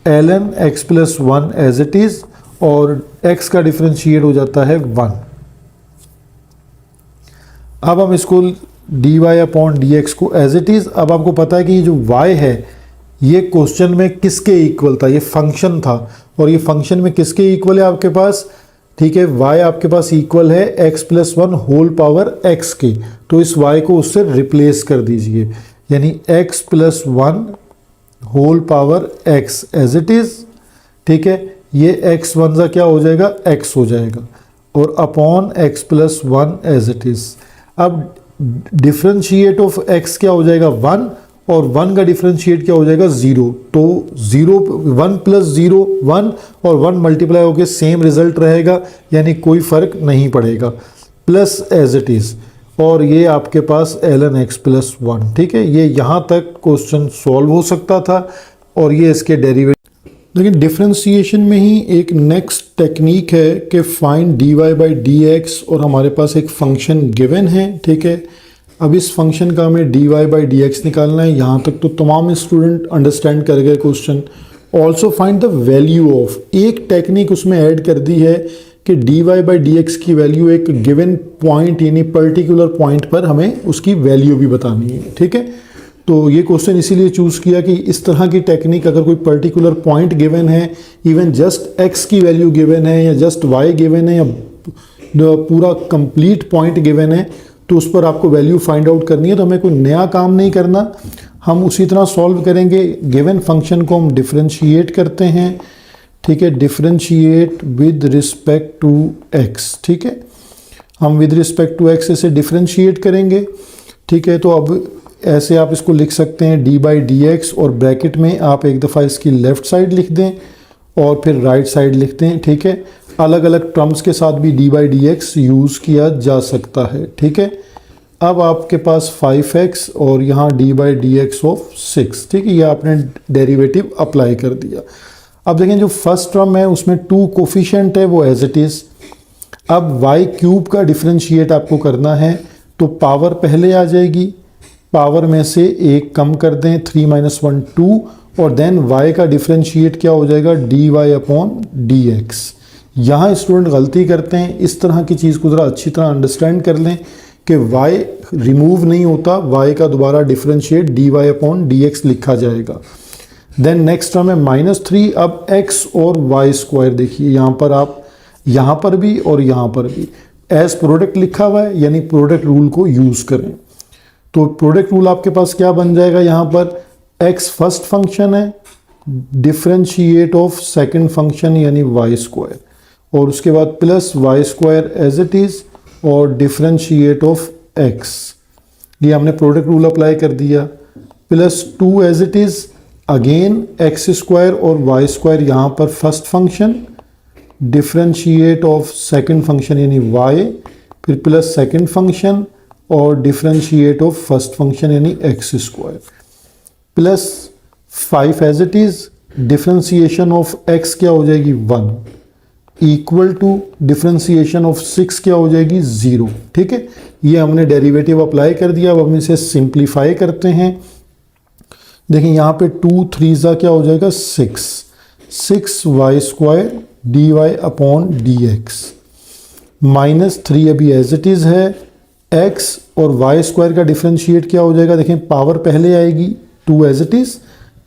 ln x plus 1 as it is, और x का डिफरेंशिएट हो जाता है 1। अब हम इसको dy/dx को एज इट इज़, अब आपको पता है कि ये जो y है ये क्वेश्चन में किसके इक्वल था, ये फंक्शन था, और ये फंक्शन में किसके इक्वल है आपके पास, ठीक है, y आपके पास इक्वल है x plus 1 whole power x के, तो इस y को उससे रिप्लेस कर दीजिए, यानी x plus 1 whole power x as it is. ठीक है, ये x वन सा क्या हो जाएगा, x हो जाएगा, और upon x plus 1 as it is. अब डिफरेंशिएट ऑफ x क्या हो जाएगा 1, और 1 का डिफरेंशिएट क्या हो जाएगा 0, तो 0 1 प्लस 0 1, और 1 मल्टीप्लाई होकर सेम रिजल्ट रहेगा, यानी कोई फ़र्क नहीं पड़ेगा, प्लस एज इट इज़, और ये आपके पास ln x प्लस 1। ठीक है, ये यहाँ तक क्वेश्चन सॉल्व हो सकता था, और ये इसके डेरिवेटिव। लेकिन डिफरेंशिएशन में ही एक नेक्स्ट टेक्निक है कि फाइंड dy/dx, और हमारे पास एक फंक्शन गिवन है। ठीक है, अब इस फंक्शन का हमें dy/dx निकालना है। यहाँ तक तो तमाम स्टूडेंट अंडरस्टैंड कर गए question. Also find the value of, एक टेक्निक उसमें ऐड कर दी है कि dy/dx की वैल्यू एक गिवन पॉइंट यानी पर्टिकुलर पॉइंट पर हमें उसकी वैल्यू भी बतानी है। ठीक है, तो ये क्वेश्चन इसीलिए चूज़ किया कि इस तरह की टेक्निक, अगर कोई पर्टिकुलर पॉइंट गिवन है, इवन जस्ट x की वैल्यू गिवन है या जस्ट y गिवन है या पूरा कंप्लीट पॉइंट गिवन है, तो उस पर आपको वैल्यू फाइंड आउट करनी है। तो हमें कोई नया काम नहीं करना, हम उसी तरह सॉल्व करेंगे। गिवन फंक्शन को हम डिफरेंशिएट करते हैं। ठीक है, differentiate with respect to x। ठीक है, हम विद रिस्पेक्ट टू x इसे डिफरेंशिएट करेंगे। ठीक है, तो अब ऐसे आप इसको लिख सकते हैं d/dx, और ब्रैकेट में आप एक दफ़ा इसकी लेफ़्ट साइड लिख दें और फिर राइट साइड लिख दें। ठीक है, अलग अलग टर्म्स के साथ भी d/dx यूज़ किया जा सकता है। ठीक है, अब आपके पास 5x और यहाँ d/dx ऑफ 6। ठीक है, ये आपने डेरिवेटिव अप्लाई कर दिया। अब देखें जो फर्स्ट टर्म है उसमें 2 कोफिशिएंट है, वो एज इट इज़। अब y³ का डिफरेंशिएट आपको करना है, तो पावर पहले आ जाएगी, पावर में से 1 कम कर दें, 3 - 1 2, और देन y का डिफरेंशिएट क्या हो जाएगा dy/dx। यहाँ स्टूडेंट गलती करते हैं, इस तरह की चीज़ को ज़रा अच्छी तरह अंडरस्टैंड कर लें कि y रिमूव नहीं होता, y का दोबारा डिफरेंशिएट dy/dx लिखा जाएगा। देन नेक्स्ट टर्म है -3। अब x और y² देखिए, यहाँ पर आप यहाँ पर भी और यहाँ पर भी एज प्रोडक्ट लिखा हुआ है, यानी प्रोडक्ट रूल को यूज़ करें। तो प्रोडक्ट रूल आपके पास क्या बन जाएगा, यहाँ पर x फर्स्ट फंक्शन है डिफरेंशिएट ऑफ सेकंड फंक्शन यानी वाई स्क्वायर, और उसके बाद plus Y square as it is और डिफरेंशिएट ऑफ एक्स, ये हमने प्रोडक्ट रूल अप्लाई कर दिया, plus 2 as it is again X square और वाई स्क्वायर यहाँ पर first function, differentiate of second function यानी y, फिर प्लस सेकंड फंक्शन और डिफरेंशिएट ऑफ फर्स्ट फंक्शन यानी X square, plus 5 as it is, differentiation of x क्या हो जाएगी 1, इक्वल टू डिफरेंशिएशन ऑफ 6 क्या हो जाएगी 0। ठीक है, ये हमने डेरिवेटिव अप्लाई कर दिया। अब हम इसे सिंप्लीफाई करते हैं। देखिए यहाँ पे 2 3 ज़ा क्या हो जाएगा 6 Y square D Y upon D x, minus 3 अभी एज इट इज़ है, x और वाई स्क्वायर का डिफरेंशिएट क्या हो जाएगा, देखें पावर पहले आएगी 2 एज इट इज़,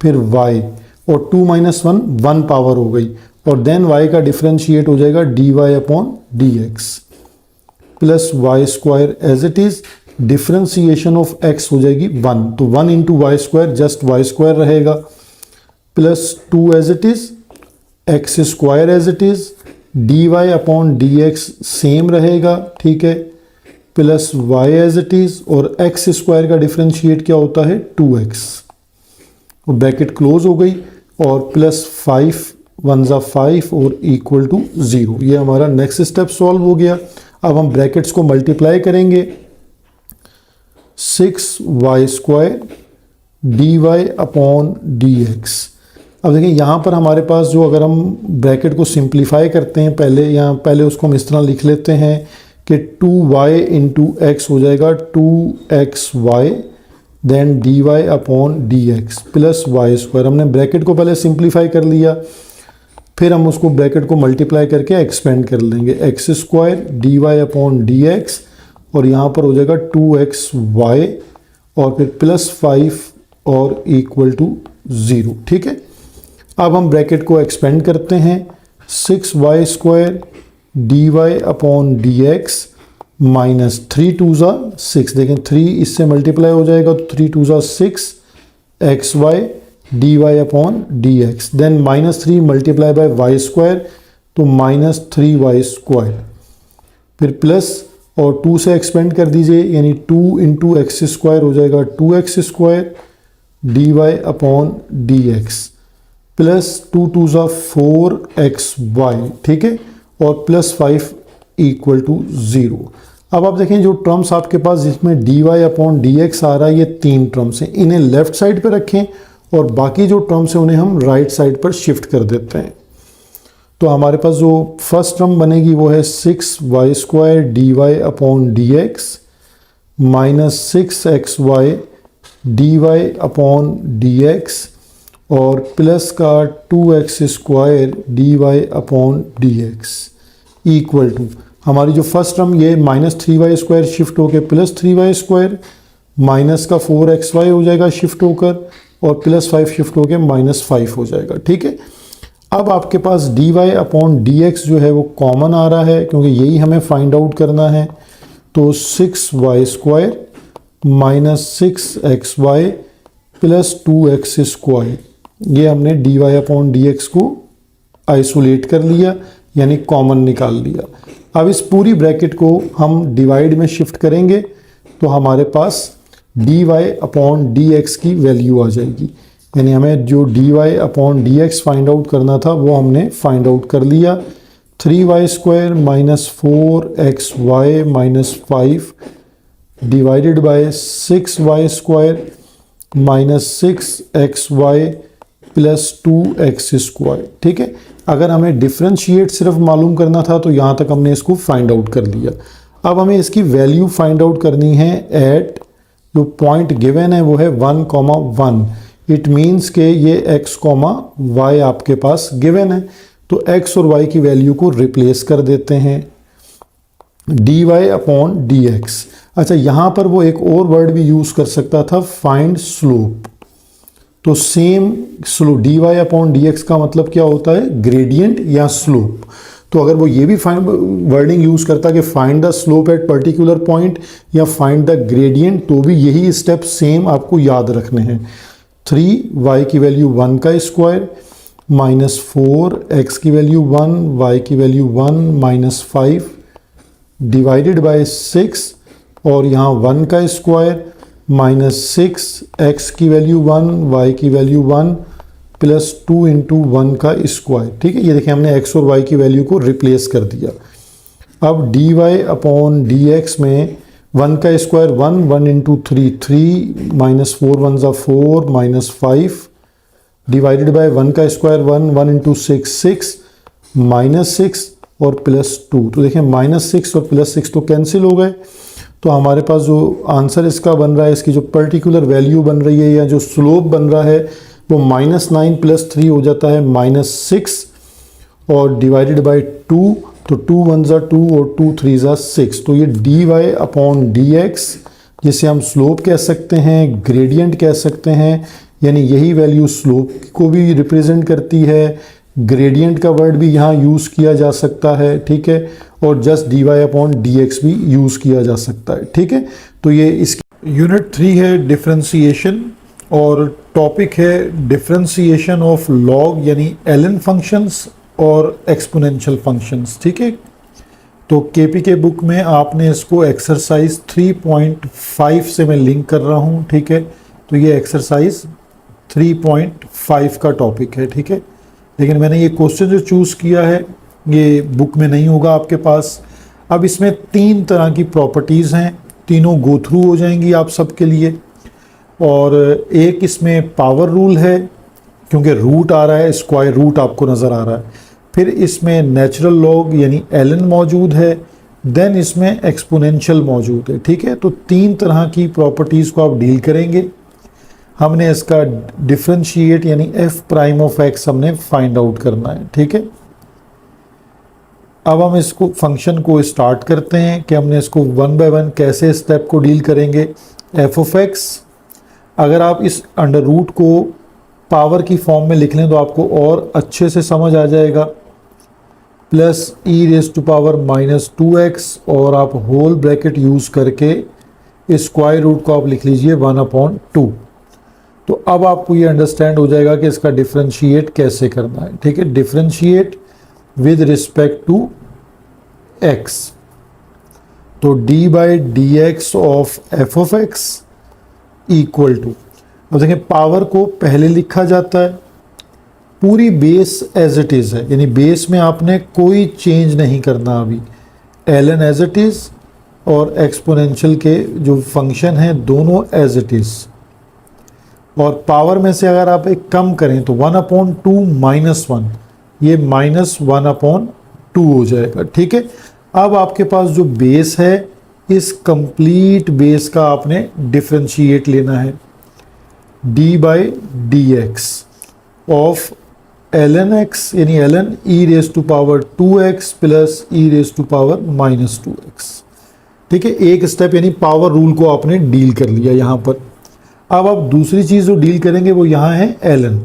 फिर y और 2 माइनस 1 1 पावर हो गई, और देन y का डिफरेंशिएट हो जाएगा d Y upon D x, plus Y square as it is, differentiation of x हो जाएगी 1, तो 1 into y square just y square रहेगा, plus 2 as it is, x square as it is, d Y upon D x same रहेगा, ठीक है, plus y as it is, और x square का differentiate क्या होता है 2x, और ब्रैकेट क्लोज हो गई, और प्लस 5 1 ज़ा 5 और इक्वल टू 0। ये हमारा नेक्स्ट स्टेप सॉल्व हो गया। अब हम ब्रैकेट्स को मल्टीप्लाई करेंगे, 6 Y square D Y upon D x. अब देखिए यहाँ पर हमारे पास जो, अगर हम ब्रैकेट को सिंप्लीफाई करते हैं पहले उसको हम इस तरह लिख लेते हैं कि 2y इंटू एक्स हो जाएगा 2xy, then D Y upon D x plus Y square. हमने ब्रैकेट को पहले सिंप्लीफाई कर लिया, फिर हम उसको ब्रैकेट को मल्टीप्लाई करके एक्सपेंड कर लेंगे, X square D Y upon D x, और यहाँ पर हो जाएगा 2xy और फिर प्लस 5 और इक्वल टू 0। ठीक है, अब हम ब्रैकेट को एक्सपेंड करते हैं, 6y square D Y upon D x minus 3 2 ज़ा 6, देखें 3 इससे मल्टीप्लाई हो जाएगा तो 3 2 ज़ा 6 xy D Y upon D x, then minus 3 multiply by Y square तो माइनस 3y स्क्वायर, फिर प्लस और 2 से एक्सपेंड कर दीजिए यानी 2 इंटू एक्स स्क्वायर हो जाएगा 2x square D Y upon D x, plus 2 2 ज़ा 4xy, ठीक है, और प्लस 5 इक्वल टू 0। अब आप देखें जो टर्म्स आपके पास जिसमें d Y upon D x आ रहा है, ये 3 टर्म्स हैं, इन्हें लेफ्ट साइड पे रखें और बाकी जो टर्म्स हैं उन्हें हम राइट साइड पर शिफ्ट कर देते हैं। तो हमारे पास जो फर्स्ट टर्म बनेगी वो है 6y square D Y upon D x minus 6xy D Y upon D x और प्लस का 2x square D Y upon D x equal to, हमारी जो फर्स्ट टर्म ये माइनस 3y स्क्वायर शिफ्ट होकर plus 3y square, minus का 4xy हो जाएगा shift होकर, और प्लस 5 शिफ्ट होकर माइनस 5 हो जाएगा। ठीक है, अब आपके पास d Y upon D x जो है वो कॉमन आ रहा है क्योंकि यही हमें फाइंड आउट करना है, तो 6y square minus 6xy plus 2x square, ये हमने D Y upon D x को आइसोलेट कर लिया यानी कॉमन निकाल लिया। अब इस पूरी ब्रैकेट को हम डिवाइड में शिफ्ट करेंगे तो हमारे पास d Y upon D x की वैल्यू आ जाएगी, यानी हमें जो d Y upon D x find out करना था वो हमने फाइंड आउट कर लिया। 3y square minus 4xy minus 5 divided by 6y square minus 6xy plus 2x square. ठीक है, अगर हमें डिफरेंशिएट सिर्फ मालूम करना था तो यहाँ तक हमने इसको फाइंड आउट कर लिया। अब हमें इसकी वैल्यू फाइंड आउट करनी है एट जो पॉइंट गिवन है वो है 1,1। इट मीन्स के ये x, y आपके पास गिवन है, तो x और y की वैल्यू को रिप्लेस कर देते हैं D Y upon D X. अच्छा, यहाँ पर वो एक और वर्ड भी यूज़ कर सकता था, फाइंड स्लोप। तो same slope D Y upon D x का मतलब क्या होता है, ग्रेडियंट या स्लोप। तो अगर वो ये भी वर्डिंग यूज़ करता कि find the slope at particular point या फाइंड द ग्रेडियंट, तो भी यही स्टेप सेम आपको याद रखने हैं। 3 y की वैल्यू 1 का स्क्वायर माइनस 4 x की वैल्यू 1 y की वैल्यू 1 माइनस 5 डिवाइडेड बाय 6 और यहाँ 1 का स्क्वायर माइनस 6 x की वैल्यू 1 y की वैल्यू 1 प्लस 2 इंटू 1 का स्क्वायर। ठीक है, ये देखिए हमने x और y की वैल्यू को रिप्लेस कर दिया। अब dy अपॉन dx में 1 का स्क्वायर 1 1 इंटू 3 3 माइनस 4 1 ज़ा 4 माइनस 5 डिवाइडेड बाय 1 का स्क्वायर 1 1 इंटू 6 6 माइनस 6 और प्लस 2। तो देखिए माइनस 6 और प्लस 6 तो कैंसिल हो गए। तो हमारे पास जो आंसर इसका बन रहा है, इसकी जो पर्टिकुलर वैल्यू बन रही है या जो स्लोप बन रहा है वो -9 प्लस 3 हो जाता है -6 और डिवाइडेड बाय 2। तो 2 1 ज़ा 2 और 2 3 ज़ा 6। तो ये dy अपॉन dx जिसे हम स्लोप कह सकते हैं, ग्रेडियंट कह सकते हैं, यानी यही वैल्यू स्लोप को भी रिप्रेजेंट करती है। ग्रेडियंट का वर्ड भी यहाँ यूज़ किया जा सकता है। ठीक है, और जस्ट dy अपॉन dx भी यूज़ किया जा सकता है। ठीक है, तो ये इसकी यूनिट 3 है डिफरेंशिएशन और टॉपिक है डिफरेंशिएशन ऑफ लॉग यानी ln फंक्शंस और एक्सपोनेंशियल फंक्शंस। ठीक है, तो केपी के बुक में आपने इसको एक्सरसाइज 3.5 से मैं लिंक कर रहा हूँ। ठीक है, तो ये एक्सरसाइज 3.5 का टॉपिक है। ठीक है, लेकिन मैंने ये क्वेश्चन जो चूज़ किया है ये बुक में नहीं होगा आपके पास। अब इसमें 3 तरह की प्रॉपर्टीज़ हैं, तीनों गो थ्रू हो जाएंगी आप सबके लिए। और एक इसमें पावर रूल है क्योंकि रूट आ रहा है, स्क्वायर रूट आपको नज़र आ रहा है। फिर इसमें नेचुरल लॉग यानी ln मौजूद है। देन इसमें एक्सपोनेंशियल मौजूद है। ठीक है, तो 3 तरह की प्रॉपर्टीज़ को आप डील करेंगे। हमने इसका डिफरेंशिएट यानी f प्राइम ऑफ x हमने फाइंड आउट करना है। ठीक है, अब हम इसको फंक्शन को स्टार्ट करते हैं कि हमने इसको 1 बाय 1 कैसे स्टेप को डील करेंगे। f ऑफ x अगर आप इस अंडर रूट को पावर की फॉर्म में लिख लें तो आपको और अच्छे से समझ आ जाएगा। Plus e raise to power minus 2x और आप होल ब्रैकेट यूज़ करके स्क्वायर रूट को आप लिख लीजिए 1/2। तो अब आपको ये अंडरस्टैंड हो जाएगा कि इसका डिफरेंशिएट कैसे करना है। ठीक है, differentiate with respect to x। तो d by D x of F of X equal to, अब देखिए पावर को पहले लिखा जाता है, पूरी बेस एज इट इज़ है, यानी बेस में आपने कोई चेंज नहीं करना अभी। ln एज इट इज़ और एक्सपोनेंशियल के जो फंक्शन हैं दोनों एज इट इज़। और पावर में से अगर आप एक कम करें तो 1/2 -1, ये -1/2 हो जाएगा। ठीक है, अब आपके पास जो बेस है इस कंप्लीट बेस का आपने डिफरेंशिएट लेना है। d by D x of ln x यानी ln e raise to power 2x plus e raise to power -2x। ठीक है, एक स्टेप यानी पावर रूल को आपने डील कर लिया यहाँ पर। अब आप दूसरी चीज़ जो डील करेंगे वो यहाँ है ln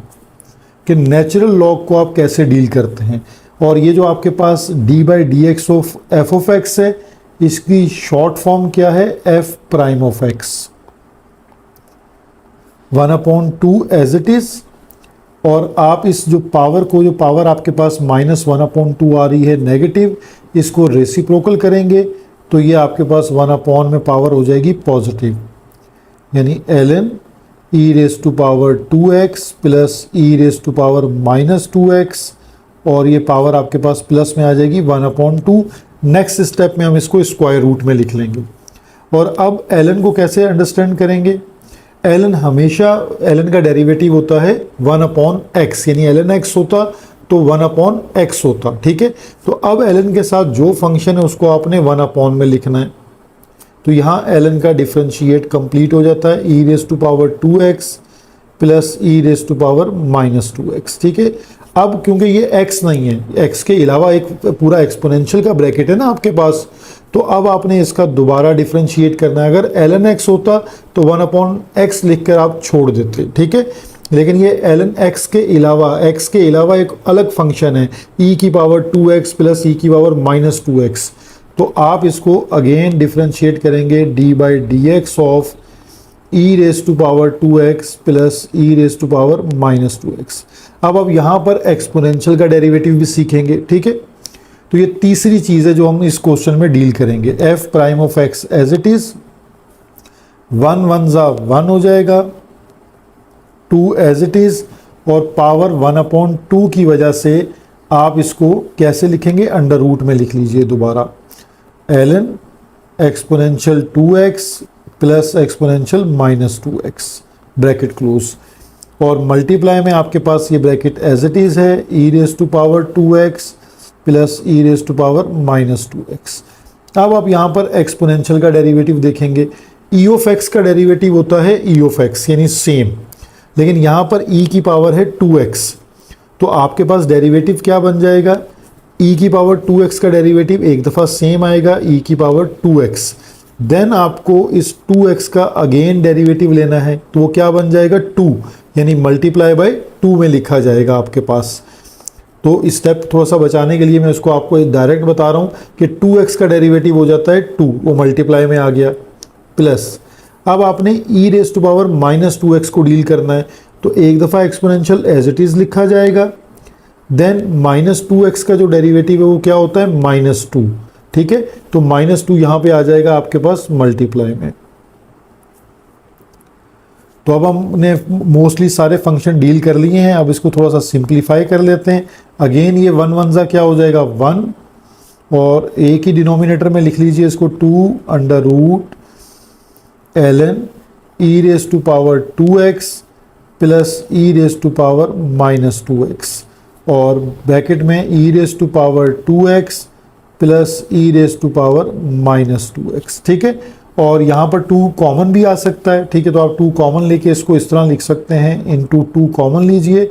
कि नेचुरल लॉग को आप कैसे डील करते हैं। और ये जो आपके पास d by D x of F of X है इसकी शॉर्ट फॉर्म क्या है, f prime of x 1/2 as it is. और आप इस जो पावर को, जो पावर आपके पास -1/2 आ रही है नेगेटिव, इसको रेसिप्रोकल करेंगे तो ये आपके पास 1/, में पावर हो जाएगी पॉजिटिव, यानी ln e raise to power 2x plus e raise to power -2x और ये पावर आपके पास प्लस में आ जाएगी 1/2। नेक्स्ट स्टेप में हम इसको स्क्वायर रूट में लिख लेंगे। और अब ln को कैसे अंडरस्टैंड करेंगे, ln हमेशा ln का डेरिवेटिव होता है 1/x, यानी ln x होता तो 1/x होता। ठीक है, तो अब ln के साथ जो फंक्शन है उसको आपने 1/ में लिखना है। तो यहाँ ln का डिफरेंशिएट कंप्लीट हो जाता है, e raise to power 2x plus e raise to power -2x। ठीक है, अब क्योंकि ये x नहीं है, x के अलावा एक पूरा एक्सपोनेंशियल का ब्रैकेट है ना आपके पास, तो अब आपने इसका दोबारा डिफरेंशिएट करना है। अगर ln x होता तो 1/x लिखकर आप छोड़ देते। ठीक है, लेकिन ये ln x के अलावा एक अलग फंक्शन है e की पावर 2x प्लस e की पावर -2x। तो आप इसको अगेन डिफरेंशिएट करेंगे d by D x of e raise to power 2x plus e raise to power minus 2x। अब यहाँ पर एक्सपोनेंशियल का डेरिवेटिव भी सीखेंगे, ठीक है। तो ये तीसरी चीज़ है जो हम इस क्वेश्चन में डील करेंगे। F prime of x as it is, 1 1 जा 1 हो जाएगा, 2 एज इट इज, और पावर 1/2 की वजह से आप इसको कैसे लिखेंगे, अंडर रूट में लिख लीजिए दोबारा, ln exponential 2x plus exponential minus 2x bracket close, और मल्टीप्लाई में आपके पास ये ब्रैकेट एज इट इज है, e raise to power 2x plus e raise to power minus 2x। अब आप यहाँ पर एक्सपोनेंशियल का डेरिवेटिव देखेंगे, ई ऑफ एक्स का डेरिवेटिव होता है ई ऑफ एक्स यानी सेम, लेकिन यहाँ पर ई की पावर है 2x, तो आपके पास डेरिवेटिव क्या बन जाएगा, e की पावर 2x का डेरिवेटिव एक दफ़ा सेम आएगा e की पावर 2x, देन आपको इस 2x का अगेन डेरिवेटिव लेना है, तो वो क्या बन जाएगा 2, यानी मल्टीप्लाई बाय 2 में लिखा जाएगा आपके पास। तो इस स्टेप थोड़ा सा बचाने के लिए मैं उसको आपको डायरेक्ट बता रहा हूँ कि 2x का डेरिवेटिव हो जाता है 2, वो मल्टीप्लाई में आ गया, प्लस अब आपने e raise to power minus 2x को डील करना है, तो एक दफ़ा एक्सपोनेंशियल एज इट इज़ लिखा जाएगा, देन माइनस 2x का जो डेरिवेटिव है वो क्या होता है -2, ठीक है। तो -2 यहाँ पे आ जाएगा आपके पास मल्टीप्लाई में। तो अब हमने मोस्टली सारे फंक्शन डील कर लिए हैं, अब इसको थोड़ा सा सिंप्लीफाई कर लेते हैं। अगेन ये 1 1 जा क्या हो जाएगा 1, और एक ही डिनोमिनेटर में लिख लीजिए इसको 2 under root ln e raise to power 2x plus e raise to power minus 2x, और ब्रैकेट में e raise to power 2x plus e raise to power minus 2x, ठीक है। और यहाँ पर 2 कॉमन भी आ सकता है, ठीक है, तो आप 2 कॉमन लेके इसको इस तरह लिख सकते हैं, इनटू 2 कॉमन लीजिए,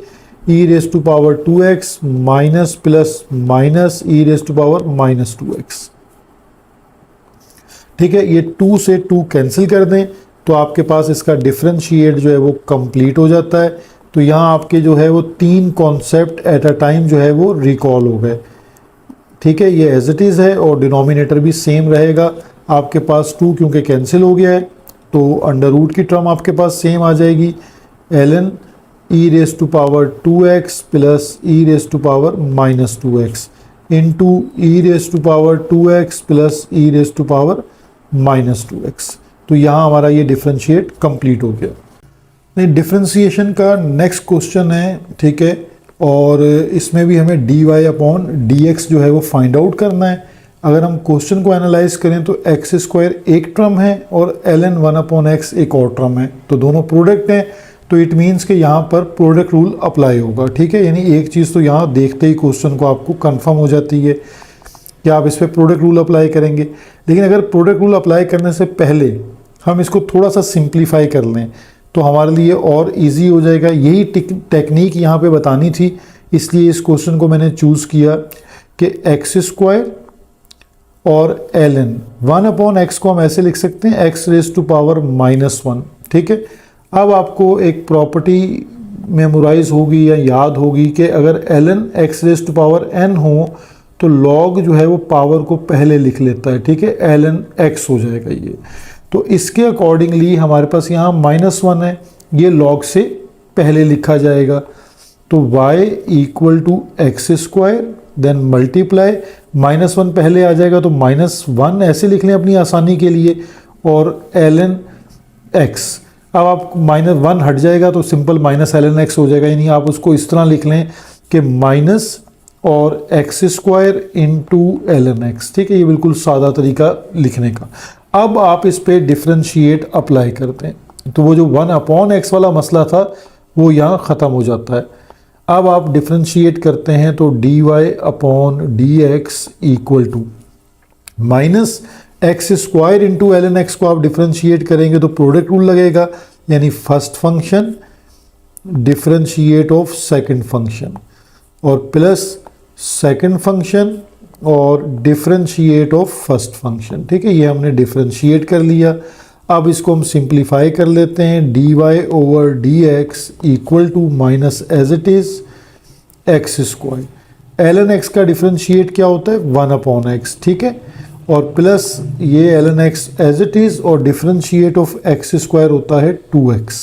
e raise to power 2x minus plus minus e raise to power minus 2x, ठीक है। ये 2 से 2 कैंसिल कर दें तो आपके पास इसका डिफरेंशिएट जो है वो कंप्लीट हो जाता है। तो यहाँ आपके जो है वो 3 कॉन्सेप्ट एट अ टाइम जो है वो रिकॉल हो गए, ठीक है। ये एज इट इज़ है और डिनोमिनेटर भी सेम रहेगा, आपके पास 2 क्योंकि कैंसिल हो गया है तो अंडर रूट की टर्म आपके पास सेम आ जाएगी, ln e raise to power 2x plus e raise to power minus 2x into e raise to power 2x plus e raise to power minus 2x। तो यहाँ हमारा ये डिफरेंशिएट कंप्लीट हो गया। नहीं, डिफरेंशिएशन का नेक्स्ट क्वेश्चन है, ठीक है, और इसमें भी हमें dy अपॉन dx जो है वो फाइंड आउट करना है। अगर हम क्वेश्चन को एनालाइज करें तो एक्स स्क्वायर एक टर्म है और ln 1/x एक और टर्म है, तो दोनों प्रोडक्ट हैं, तो इट मीन्स कि यहाँ पर प्रोडक्ट रूल अप्लाई होगा, ठीक है। यानी एक चीज़ तो यहाँ देखते ही क्वेश्चन को आपको कंफर्म हो जाती है कि आप इस पर प्रोडक्ट रूल अप्लाई करेंगे। लेकिन अगर प्रोडक्ट रूल अप्लाई करने से पहले हम इसको थोड़ा सा सिंप्लीफाई कर लें तो हमारे लिए और इजी हो जाएगा। यही टेक्निक यहाँ पे बतानी थी, इसलिए इस क्वेश्चन को मैंने चूज़ किया कि एक्स स्क्वायर और ln 1/x को हम ऐसे लिख सकते हैं x रेस टू पावर -1, ठीक है। अब आपको एक प्रॉपर्टी मेमोराइज होगी या याद होगी कि अगर ln x raise to power n हो तो log जो है वो पावर को पहले लिख लेता है, ठीक है, ln x हो जाएगा ये। तो इसके अकॉर्डिंगली हमारे पास यहाँ -1 है, ये log से पहले लिखा जाएगा, तो y equal to x square then multiply, -1 पहले आ जाएगा तो -1 ऐसे लिख लें अपनी आसानी के लिए, और ln x, अब आप -1 हट जाएगा तो सिंपल -ln x हो जाएगा, यानी आप उसको इस तरह लिख लें कि माइनस और x square into ln x, ठीक है। ये बिल्कुल सादा तरीका लिखने का। अब आप इस पे डिफरेंशिएट अप्लाई करते हैं तो वो जो 1/x वाला मसला था वो यहाँ ख़त्म हो जाता है। अब आप डिफरेंशिएट करते हैं तो dy upon dx equal to minus x square into ln x को आप डिफरेंशिएट करेंगे तो प्रोडक्ट रूल लगेगा, यानी first function differentiate of second function, और प्लस सेकंड फंक्शन और डिफरेंशिएट ऑफ फर्स्ट फंक्शन, ठीक है। ये हमने डिफरेंशिएट कर लिया। अब इसको हम सिंप्लीफाई कर लेते हैं, dy over dx equal to minus as it is x square, ln x का डिफरेंशिएट क्या होता है 1/x, ठीक है, और प्लस ये ln x as it is और डिफरेंशिएट ऑफ एक्स स्क्वायर होता है 2x।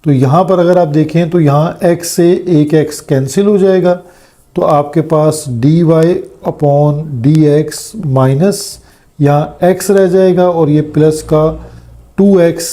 तो यहाँ पर अगर आप देखें तो यहाँ x से एक x कैंसिल हो जाएगा, तो आपके पास dy अपॉन dx माइनस यहाँ x रह जाएगा और ये प्लस का 2x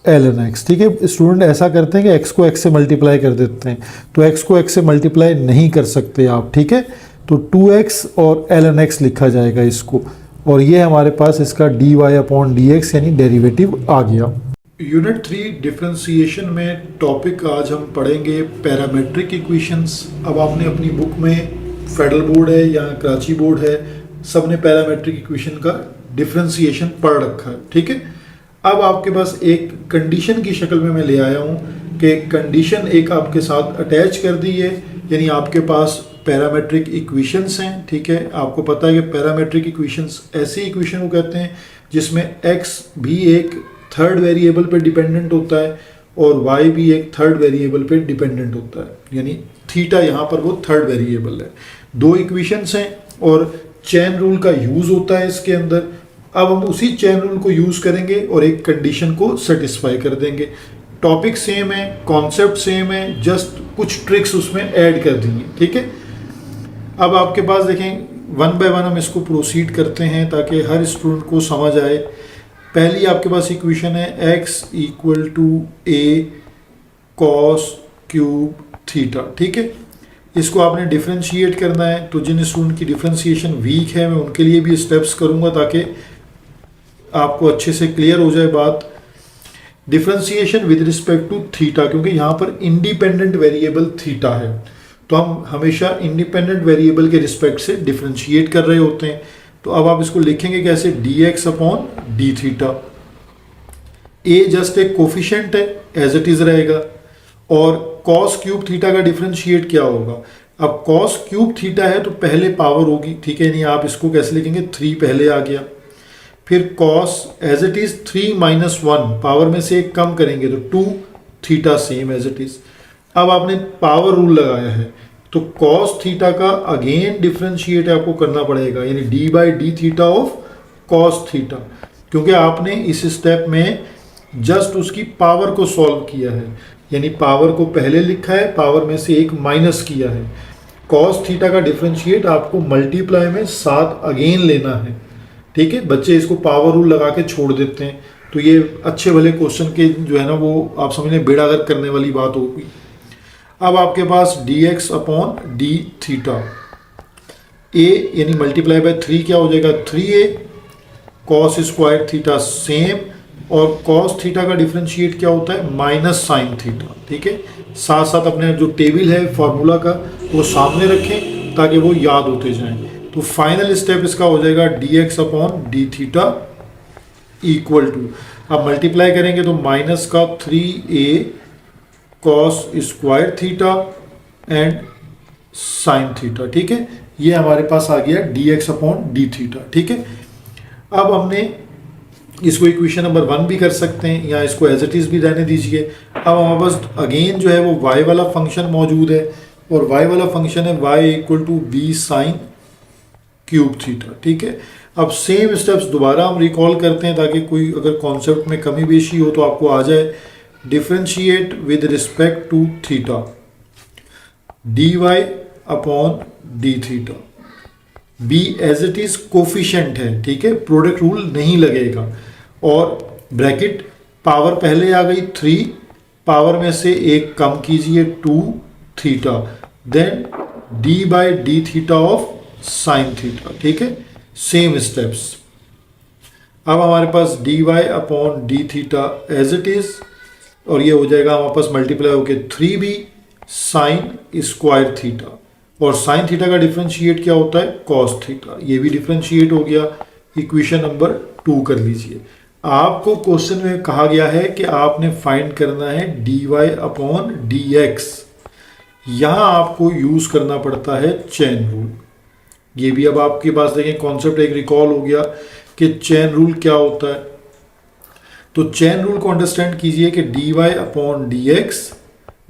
ln x। ठीक है, स्टूडेंट ऐसा करते हैं कि x को x से मल्टीप्लाई कर देते हैं, तो x को x से मल्टीप्लाई नहीं कर सकते आप। ठीक है, तो 2x और ln x लिखा जाएगा इसको, और ये हमारे पास इसका dy अपॉन dx यानी डेरिवेटिव आ गया। यूनिट 3 डिफरेंशिएशन में टॉपिक आज हम पढ़ेंगे पैरामेट्रिक इक्वेशंस। अब आपने अपनी बुक में फेडरल बोर्ड है या कराची बोर्ड है, सब ने पैरामेट्रिक इक्वेशन का डिफरेंशिएशन पढ़ रखा है। ठीक है, अब आपके पास एक कंडीशन की शक्ल में मैं ले आया हूँ कि कंडीशन एक आपके साथ अटैच कर दी है, यानी आपके पास पैरामेट्रिक इक्वेशंस हैं। ठीक है, आपको पता है कि पैरामेट्रिक इक्वेशंस ऐसी इक्वेशन को कहते हैं जिसमें x भी एक थर्ड वेरिएबल पे डिपेंडेंट होता है और y भी एक थर्ड वेरिएबल पे डिपेंडेंट होता है, यानी थीटा यहाँ पर वो थर्ड वेरिएबल है। दो इक्वेशंस हैं और चेन रूल का यूज होता है इसके अंदर। अब हम उसी चेन रूल को यूज करेंगे और एक कंडीशन को सेटिस्फाई कर देंगे। टॉपिक सेम है, कॉन्सेप्ट सेम है, जस्ट कुछ ट्रिक्स उसमें ऐड कर देंगे। ठीक है, अब आपके पास देखें वन बाय वन हम इसको प्रोसीड करते हैं ताकि हर स्टूडेंट को समझ आए। पहली आपके पास इक्वेशन है x equal to a cos cube theta. ठीक है, इसको आपने डिफरेंशिएट करना है, तो जिन स्टूडेंट की डिफरेंशिएशन वीक है मैं उनके लिए भी स्टेप्स करूंगा ताकि आपको अच्छे से क्लियर हो जाए बात। Differentiation with respect to theta, क्योंकि यहाँ पर इंडिपेंडेंट वेरिएबल थीटा है, तो हम हमेशा इंडिपेंडेंट वेरिएबल के रिस्पेक्ट से डिफरेंशिएट कर रहे होते हैं। तो अब आप इसको लिखेंगे कैसे, dx upon d theta. a just एक कोफिशिएंट है, एज इट इज रहेगा, और cos क्यूब थीटा का डिफरेंशिएट क्या होगा। अब cos क्यूब थीटा है तो पहले पावर होगी। ठीक है, नहीं आप इसको कैसे लिखेंगे, 3 पहले आ गया, फिर cos as it is 3 minus 1, power में से एक कम करेंगे तो 2 theta same as it is. अब आपने पावर रूल लगाया है तो cos थीटा का अगेन डिफरेंशिएट आपको करना पड़ेगा, यानी d by d theta of cos theta, क्योंकि आपने इस स्टेप में जस्ट उसकी पावर को सॉल्व किया है, यानी पावर को पहले लिखा है, पावर में से एक माइनस किया है। cos थीटा का डिफरेंशिएट आपको मल्टीप्लाई में 7 अगेन लेना है। ठीक है, बच्चे इसको पावर रूल लगा के छोड़ देते हैं, तो ये अच्छे भले क्वेश्चन के जो है ना वो आप समझ लें बेड़ा गर्क करने वाली बात होगी। अब आपके पास dx upon d theta, a यानी मल्टीप्लाई बाय 3 क्या हो जाएगा, 3a cos square theta same, और cos थीटा का डिफरेंशिएट क्या होता है, माइनस साइन थीटा। ठीक है, साथ साथ अपने जो टेबल है फार्मूला का वो सामने रखें ताकि वो याद होते जाएं। तो फाइनल स्टेप इसका हो जाएगा dx upon d theta equal to, अब मल्टीप्लाई करेंगे तो माइनस का 3a cos square theta and sine theta. ठीक है, ये हमारे पास आ गया dx अपॉन डी थीटा। ठीक है, अब हमने इसको इक्वेशन नंबर 1 भी कर सकते हैं या इसको एज इट इज भी रहने दीजिए। अब हमारे पास अगेन जो है वो y वाला फंक्शन मौजूद है, और y वाला फंक्शन है y equal to b sine cube theta. ठीक है, अब सेम स्टेप्स दोबारा हम रिकॉल करते हैं ताकि कोई अगर कॉन्सेप्ट में कमी बेशी हो तो आपको आ जाए। Differentiate with respect to theta, dy upon d theta, b as it is coefficient है। ठीक है, प्रोडक्ट रूल नहीं लगेगा, और ब्रैकेट पावर पहले आ गई 3, पावर में से एक कम कीजिए 2 theta, then d by d theta of sine theta. ठीक है, सेम स्टेप्स। अब हमारे पास dy upon d theta as it is, और ये हो जाएगा हमारे पास मल्टीप्लाई होके 3b साइन स्क्वायर थीटा, और साइन थीटा का डिफरेंशिएट क्या होता है, cos थीटा। ये भी डिफरेंशिएट हो गया। इक्वेशन नंबर 2 कर लीजिए। आपको क्वेश्चन में कहा गया है कि आपने फाइंड करना है dy अपॉन dx, यहाँ आपको यूज करना पड़ता है चेन रूल। ये भी अब आपके पास देखें कॉन्सेप्ट एक रिकॉल हो गया कि चेन रूल क्या होता है। तो चेन रूल को अंडरस्टैंड कीजिए कि dy अपॉन dx,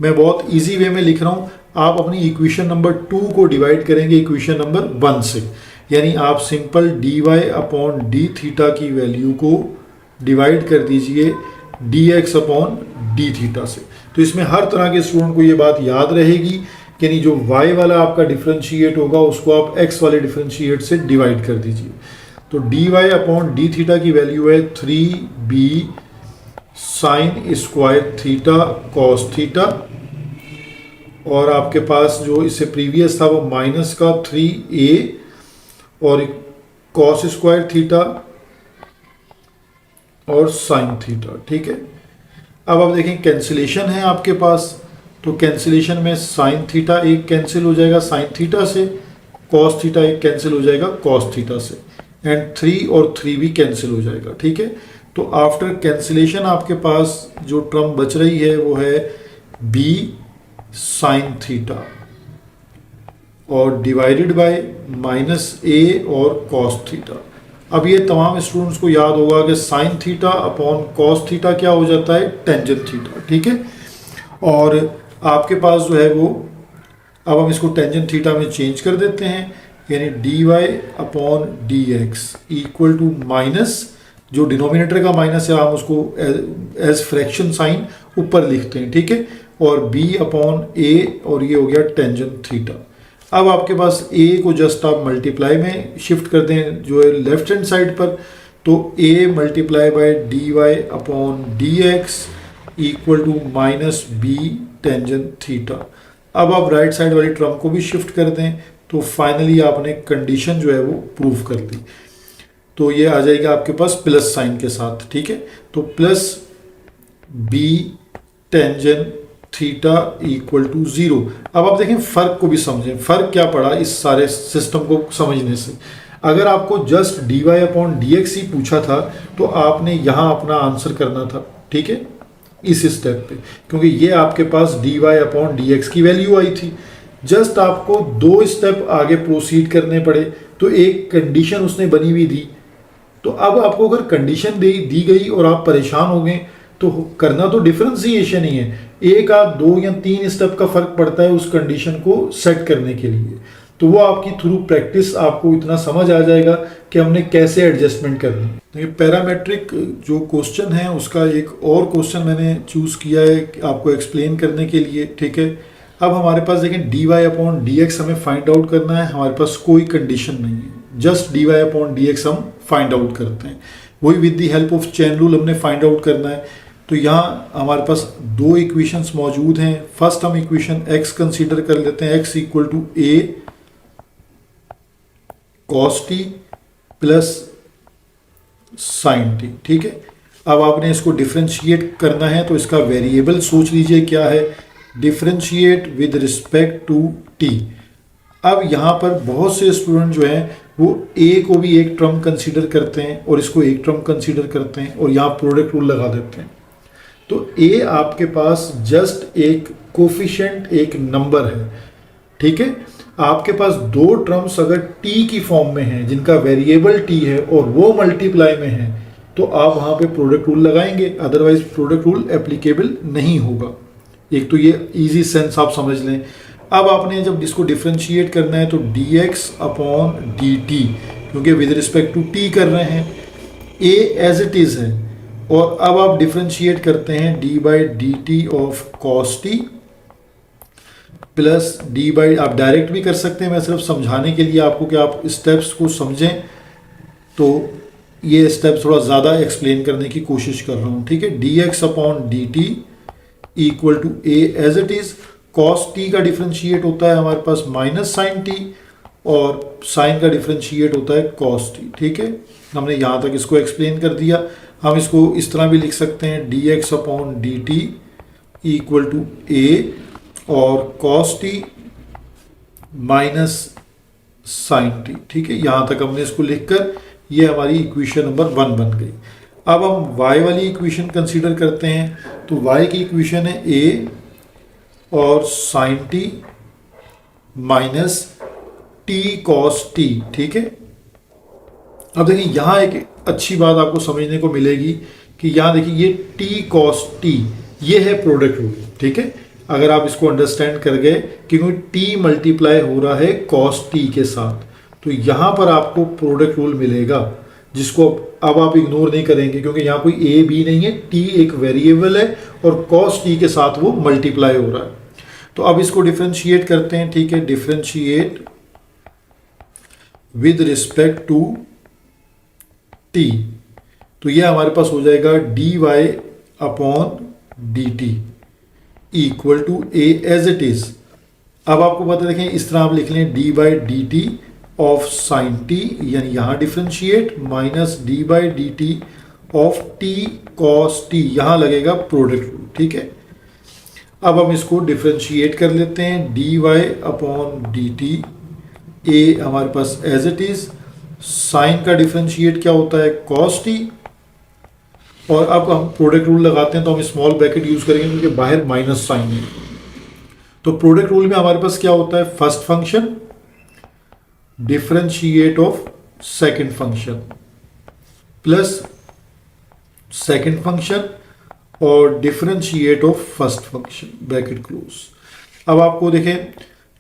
मैं बहुत इजी वे में लिख रहा हूँ, आप अपनी इक्वेशन नंबर 2 को डिवाइड करेंगे इक्वेशन नंबर 1 से, यानी आप simple d Y upon d theta की वैल्यू को डिवाइड कर दीजिए d x upon d theta से। तो इसमें हर तरह के स्टूडेंट को ये बात याद रहेगी, यानी जो y वाला आपका डिफरेंशिएट होगा उसको आप x वाले डिफरेंशिएट से डिवाइड कर दीजिए। तो d Y upon d theta की वैल्यू है 3b sine square theta cos theta, और आपके पास जो इससे प्रीवियस था वो माइनस का 3a और कॉस स्क्वायर थीटा और साइन थीटा। ठीक है, अब आप देखें कैंसिलेशन है आपके पास, तो कैंसिलेशन में साइन थीटा एक कैंसिल हो जाएगा साइन थीटा से, कॉस थीटा एक कैंसिल हो जाएगा कॉस थीटा से, एंड 3 और 3 भी कैंसिल हो जाएगा। ठीक है, तो आफ्टर कैंसिलेशन आपके पास जो टर्म बच रही है वो है b साइन थीटा और डिवाइडेड बाय माइनस a और कॉस थीटा। अब ये तमाम स्टूडेंट्स को याद होगा कि sine theta upon cos theta क्या हो जाता है, टेंजेंट थीटा। ठीक है, और आपके पास जो है वो, अब हम इसको टेंजेंट थीटा में चेंज कर देते हैं, यानी d Y upon D x equal to minus, जो डिनोमिनेटर का माइनस है हम उसको एज फ्रैक्शन साइन ऊपर लिखते हैं। ठीक है, और b अपॉन ए, और ये हो गया टेंजेंट थीटा। अब आपके पास a को जस्ट आप मल्टीप्लाई में शिफ्ट कर दें जो है लेफ्ट हैंड साइड पर, तो a multiply by d Y upon D x equal to minus b tangent theta. अब आप राइट साइड वाली टर्म को भी शिफ्ट कर दें, तो फाइनली आपने कंडीशन जो है वो प्रूव कर दी। तो ये आ जाएगा आपके पास प्लस साइन के साथ। ठीक है, तो plus b tangent theta equal to 0। अब आप देखें फर्क को भी समझें, फर्क क्या पड़ा इस सारे सिस्टम को समझने से। अगर आपको just d Y upon D x ही पूछा था तो आपने यहाँ अपना आंसर करना था। ठीक है, इस स्टेप पे, क्योंकि ये आपके पास d Y upon D x की वैल्यू आई थी। जस्ट आपको 2 स्टेप आगे प्रोसीड करने पड़े, तो एक कंडीशन उसने बनी हुई दी। तो अब आपको अगर कंडीशन दी गई और आप परेशान हो गए तो करना तो डिफरेंशिएशन ही है। एक आध 2 या 3 स्टेप का फर्क पड़ता है उस कंडीशन को सेट करने के लिए। तो वो आपकी थ्रू प्रैक्टिस आपको इतना समझ आ जाएगा कि हमने कैसे एडजस्टमेंट करनी है। तो ये पैरामेट्रिक जो क्वेश्चन है उसका एक और क्वेश्चन मैंने चूज़ किया है आपको एक्सप्लेन करने के लिए। ठीक है, अब हमारे पास देखें d Y upon D x हमें फाइंड आउट करना है। हमारे पास कोई कंडीशन नहीं है, just d Y upon D x हम फाइंड आउट करते हैं। वही with the help of chain rule हमने फाइंड आउट करना है। तो यहाँ हमारे पास 2 इक्वेशंस मौजूद हैं। फर्स्ट हम इक्वेशन x कंसीडर कर लेते हैं, x equal to a cos t plus sine t। ठीक है, अब आपने इसको डिफरेंशिएट करना है, तो इसका वेरिएबल सोच लीजिए क्या है, differentiate with respect to t। अब यहाँ पर बहुत से स्टूडेंट जो हैं वो a को भी एक टर्म कंसीडर करते हैं और इसको एक टर्म कंसीडर करते हैं और यहाँ प्रोडक्ट रूल लगा देते हैं। तो a आपके पास जस्ट एक कोफिशिएंट, एक नंबर है। ठीक है, आपके पास 2 टर्म्स अगर t की फॉर्म में हैं जिनका वेरिएबल t है और वो मल्टीप्लाई में है, तो आप वहाँ पे प्रोडक्ट रूल लगाएंगे, अदरवाइज प्रोडक्ट रूल एप्लीकेबल नहीं होगा। एक तो ये इजी सेंस आप समझ लें। अब आपने जब इसको डिफरेंशिएट करना है तो dx अपॉन dt, क्योंकि विद रिस्पेक्ट टू t कर रहे हैं, a एज इट इज़ है, और अब आप डिफरेंशिएट करते हैं d by d t of cos t plus d by, आप डायरेक्ट भी कर सकते हैं, मैं सिर्फ समझाने के लिए आपको कि आप स्टेप्स को समझें, तो ये स्टेप थोड़ा ज़्यादा एक्सप्लेन करने की कोशिश कर रहा हूँ। ठीक है, dx upon d t equal to a as it is. Cos t का डिफरेंशिएट होता है हमारे पास माइनस साइन टी, और साइन का डिफरेंशिएट होता है कॉस टी। ठीक है, हमने यहाँ तक इसको एक्सप्लेन कर दिया। हम इसको इस तरह भी लिख सकते हैं, d x upon d t equal to a और cos t minus sine t. ठीक है, यहाँ तक हमने इसको लिखकर ये हमारी इक्वेशन नंबर 1 बन गई। अब हम y वाली इक्वेशन कंसीडर करते हैं, तो y की इक्वेशन है a और sine t minus t cos t. ठीक है, अब देखिए यहाँ एक अच्छी बात आपको समझने को मिलेगी कि यहाँ देखिए ये टी कॉस टी, ये है प्रोडक्ट रूल। ठीक है, अगर आप इसको अंडरस्टैंड कर गए, क्योंकि टी मल्टीप्लाई हो रहा है कॉस टी के साथ, तो यहाँ पर आपको प्रोडक्ट रूल मिलेगा, जिसको अब आप इग्नोर नहीं करेंगे क्योंकि यहाँ कोई ए बी नहीं है, टी एक वेरिएबल है और कॉस टी के साथ वो मल्टीप्लाई हो रहा है। तो अब इसको डिफ्रेंशिएट करते हैं, ठीक है। Differentiate with respect to t, तो ये हमारे पास हो जाएगा d Y upon d t equal to a as it is. अब आपको पता, देखें इस तरह आप लिख लें d by d t of sine t, यानी यहां differentiate, minus d by d t of t cos t, यहां लगेगा प्रोडक्ट रूल, ठीक है। अब हम इसको डिफ्रेंशिएट कर लेते हैं, D Y upon d t, a हमारे पास एज इट इज, साइन का डिफ्रेंशिएट क्या होता है कॉस टी, और अब हम प्रोडक्ट रूल लगाते हैं तो हम स्मॉल ब्रैकेट यूज करेंगे क्योंकि बाहर माइनस साइन है। तो प्रोडक्ट रूल में हमारे पास क्या होता है, first function differentiate of second function plus second function और differentiate of first function, bracket close. अब आपको देखें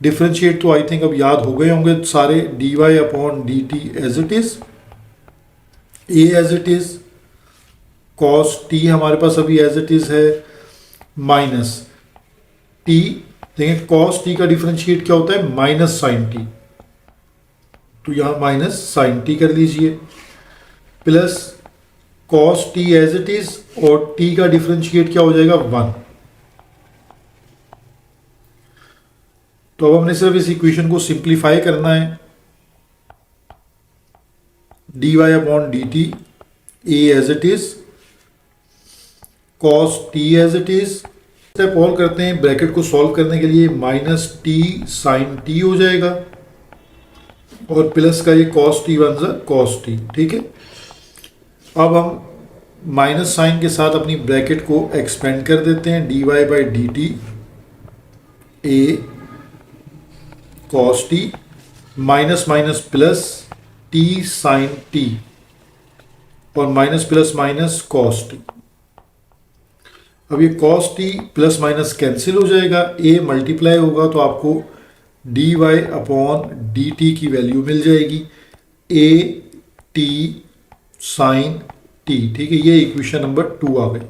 डिफरेंशिएट तो आई थिंक अब याद हो गए होंगे सारे, d Y upon d t as it is, a as it is, cos t हमारे पास अभी एज इट इज है, माइनस टी, देखें कॉस टी का डिफरेंशिएट क्या होता है माइनस साइन टी, तो यहां माइनस साइन टी कर लीजिए, plus cos t as it is, और टी का डिफरेंशिएट क्या हो जाएगा 1। तो अब हमने सिर्फ इस इक्वेशन को सिंप्लीफाई करना है, d Y upon d t a as it is, cos t as it is, step all करते हैं, ब्रैकेट को सॉल्व करने के लिए माइनस टी साइन टी हो जाएगा और प्लस का ये कॉस टी वन ज़ा कॉस टी, ठीक है। अब हम माइनस साइन के साथ अपनी ब्रैकेट को एक्सपेंड कर देते हैं, D y by d t a cos t, minus minus plus t sine t, और minus plus minus cos t. अब ये cos t plus minus cancel हो जाएगा, ए मल्टीप्लाई होगा तो आपको d Y upon d t की value मिल जाएगी, ए टी साइन टी, ठीक है। ये इक्वेशन नंबर 2 आ गई।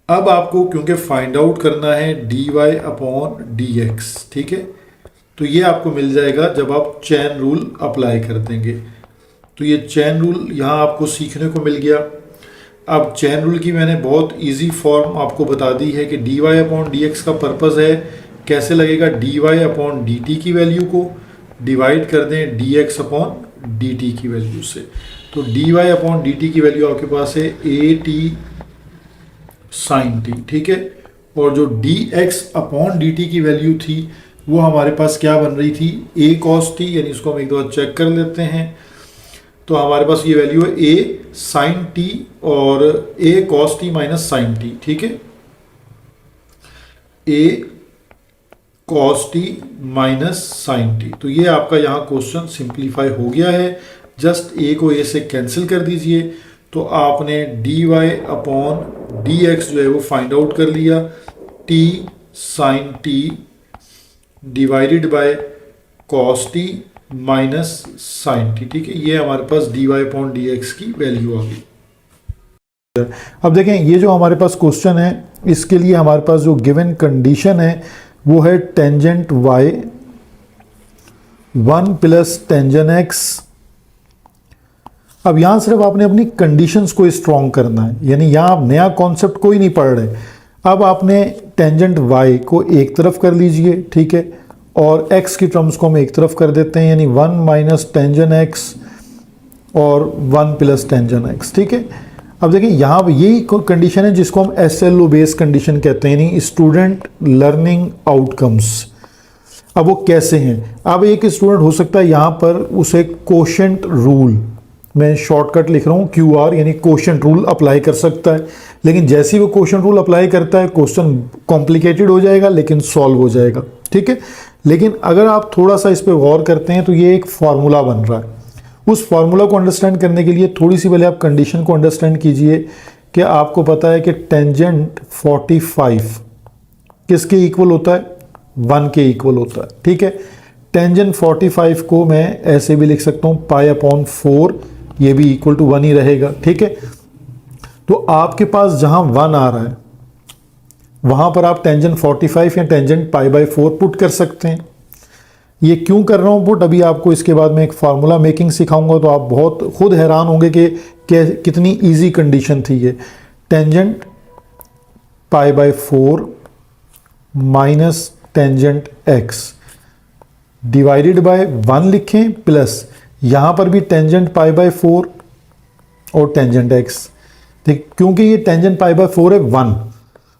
अब आपको क्योंकि फाइंड आउट करना है d Y upon D x, ठीक है, तो ये आपको मिल जाएगा जब आप चैन रूल अप्लाई कर देंगे। तो ये चैन रूल यहाँ आपको सीखने को मिल गया। अब चैन रूल की मैंने बहुत इजी फॉर्म आपको बता दी है कि d Y upon D x का पर्पज़ है कैसे लगेगा, d Y upon d t की वैल्यू को डिवाइड कर दें d x upon d t की वैल्यू से। तो d Y upon d t की वैल्यू आपके पास है ए टी साइन टी, ठीक है, और जो D x upon d t की वैल्यू थी वो हमारे पास क्या बन रही थी, ए कॉस टी, यानी इसको हम एक दो चेक कर लेते हैं। तो हमारे पास ये वैल्यू है ए साइन टी और a cos t minus sine t, ठीक है, a cos t minus sine t. तो ये आपका यहाँ क्वेश्चन सिंप्लीफाई हो गया है, जस्ट ए को ए से कैंसिल कर दीजिए तो आपने d Y upon D x जो है वो फाइंड आउट कर लिया, t sine t divided by cos t minus sine t, ठीक है। ये हमारे पास d Y upon D x की वैल्यू आ गई। अब देखें ये जो हमारे पास क्वेश्चन है इसके लिए हमारे पास जो गिवन कंडीशन है वो है tangent y 1 plus tangent x। अब यहां सिर्फ आपने अपनी कंडीशंस को स्ट्रॉन्ग करना है, यानी यहां आप नया कॉन्सेप्ट कोई नहीं पढ़ रहे। अब आपने टेंजेंट y को एक तरफ कर लीजिए, ठीक है, और x की टर्म्स को हम एक तरफ कर देते हैं, यानी 1 माइनस टेंजेंट x और 1 प्लस टेंजेंट x, ठीक है। अब देखिए यहाँ यही कंडीशन है जिसको हम SLO बेस कंडीशन कहते हैं, यानी स्टूडेंट लर्निंग आउटकम्स। अब वो कैसे हैं, अब एक स्टूडेंट हो सकता है यहाँ पर उसे कोशेंट रूल, मैं शॉर्टकट लिख रहा हूँ QR, यानी कोशेंट रूल अप्लाई कर सकता है, लेकिन जैसे ही वो कोशेंट रूल अप्लाई करता है क्वेश्चन कॉम्प्लिकेटेड हो जाएगा लेकिन सॉल्व हो जाएगा, ठीक है। लेकिन अगर आप थोड़ा सा इस पर गौर करते हैं तो ये एक फार्मूला बन रहा है। उस फार्मूला को अंडरस्टैंड करने के लिए थोड़ी सी पहले आप कंडीशन को अंडरस्टैंड कीजिए कि आपको पता है कि टेंजेंट 45 किसके इक्वल होता है, 1 के इक्वल होता है, ठीक है। टेंजेंट 45 को मैं ऐसे भी लिख सकता हूँ π/4, ये भी इक्वल टू 1 ही रहेगा, ठीक है। तो आपके पास जहां 1 आ रहा है वहां पर आप टेंजेंट 45 या टेंजेंट π/4 पुट कर सकते हैं। ये क्यों कर रहा हूं पुट, अभी आपको इसके बाद में एक फार्मूला मेकिंग सिखाऊंगा, तो आप बहुत खुद हैरान होंगे कि कितनी इजी कंडीशन थी ये। Tangent π/4 minus tangent x divided by 1 लिखें, प्लस यहां पर भी टेंजेंट π/4 और टेंजेंट x, ठीक, क्योंकि ये टेंजेंट π/4 है 1,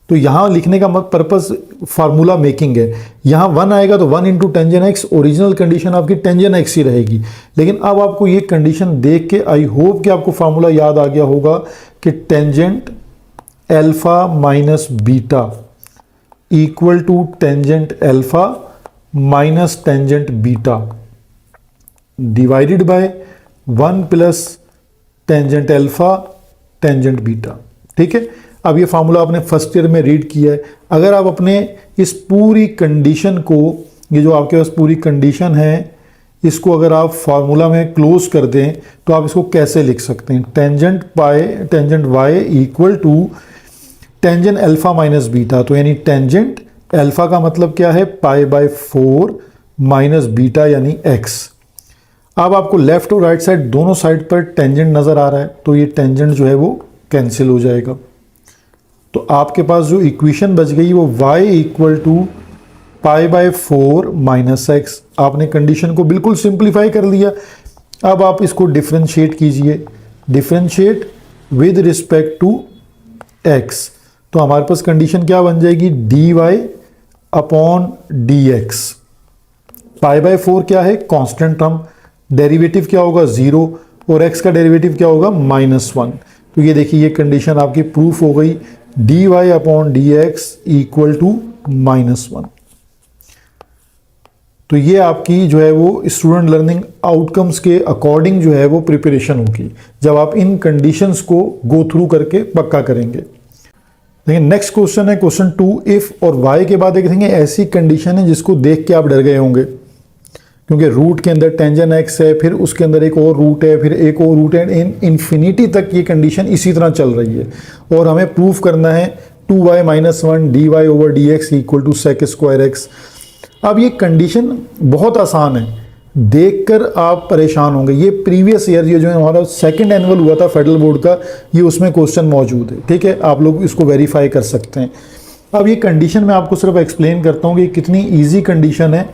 तो यहां लिखने का पर्पस फार्मूला मेकिंग है। यहां 1 आएगा तो 1 into tangent x, original condition आपकी टेंजेंट एक्स ही रहेगी। लेकिन अब आपको ये कंडीशन देख के आई होप कि आपको फार्मूला याद आ गया होगा कि tangent alpha minus beta equal to tangent alpha minus tangent beta divided by 1 plus tangent alpha tangent beta, ठीक है। अब ये फार्मूला आपने फर्स्ट ईयर में रीड किया है। अगर आप अपने इस पूरी कंडीशन को, ये जो आपके पास पूरी कंडीशन है, इसको अगर आप फार्मूला में क्लोज कर दें तो आप इसको कैसे लिख सकते हैं, tangent y equal to tangent alpha minus beta, तो यानी टेंजेंट अल्फा का मतलब क्या है π/4 माइनस बीटा यानी x। अब आपको लेफ्ट और राइट साइड दोनों साइड पर टेंजेंट नजर आ रहा है, तो ये टेंजेंट जो है वो कैंसिल हो जाएगा। तो आपके पास जो इक्वेशन बच गई वो y equal to π/4 minus x. आपने कंडीशन को बिल्कुल सिंप्लीफाई कर लिया। अब आप इसको डिफ्रेंशिएट कीजिए, differentiate with respect to x, तो हमारे पास कंडीशन क्या बन जाएगी, dy अपॉन dx। π/4 क्या है, कांस्टेंट टर्म, डेरिवेटिव क्या होगा 0, और x का डेरिवेटिव क्या होगा -1। तो ये देखिए ये कंडीशन आपकी प्रूफ हो गई, dy upon dx equal to -1। तो ये आपकी जो है वो स्टूडेंट लर्निंग आउटकम्स के अकॉर्डिंग जो है वो प्रिपरेशन होगी, जब आप इन कंडीशंस को गो थ्रू करके पक्का करेंगे। देखिए नेक्स्ट क्वेश्चन है क्वेश्चन 2। इफ और y के बाद देखेंगे ऐसी कंडीशन है जिसको देख के आप डर गए होंगे, क्योंकि रूट के अंदर टेंजेंट x है, फिर उसके अंदर एक और रूट है, फिर एक और रूट है, इन्फिनिटी तक ये कंडीशन इसी तरह चल रही है, और हमें प्रूफ करना है 2y minus 1 dy over dx equal to sec square x। अब ये कंडीशन बहुत आसान है, देखकर आप परेशान होंगे। ये प्रीवियस ईयर ये जो हमारा सेकंड एनुअल हुआ था फेडरल बोर्ड का, ये उसमें क्वेश्चन मौजूद है, ठीक है, आप लोग इसको वेरीफाई कर सकते हैं। अब ये कंडीशन मैं आपको सिर्फ एक्सप्लेन करता हूँ कि कितनी ईजी कंडीशन है।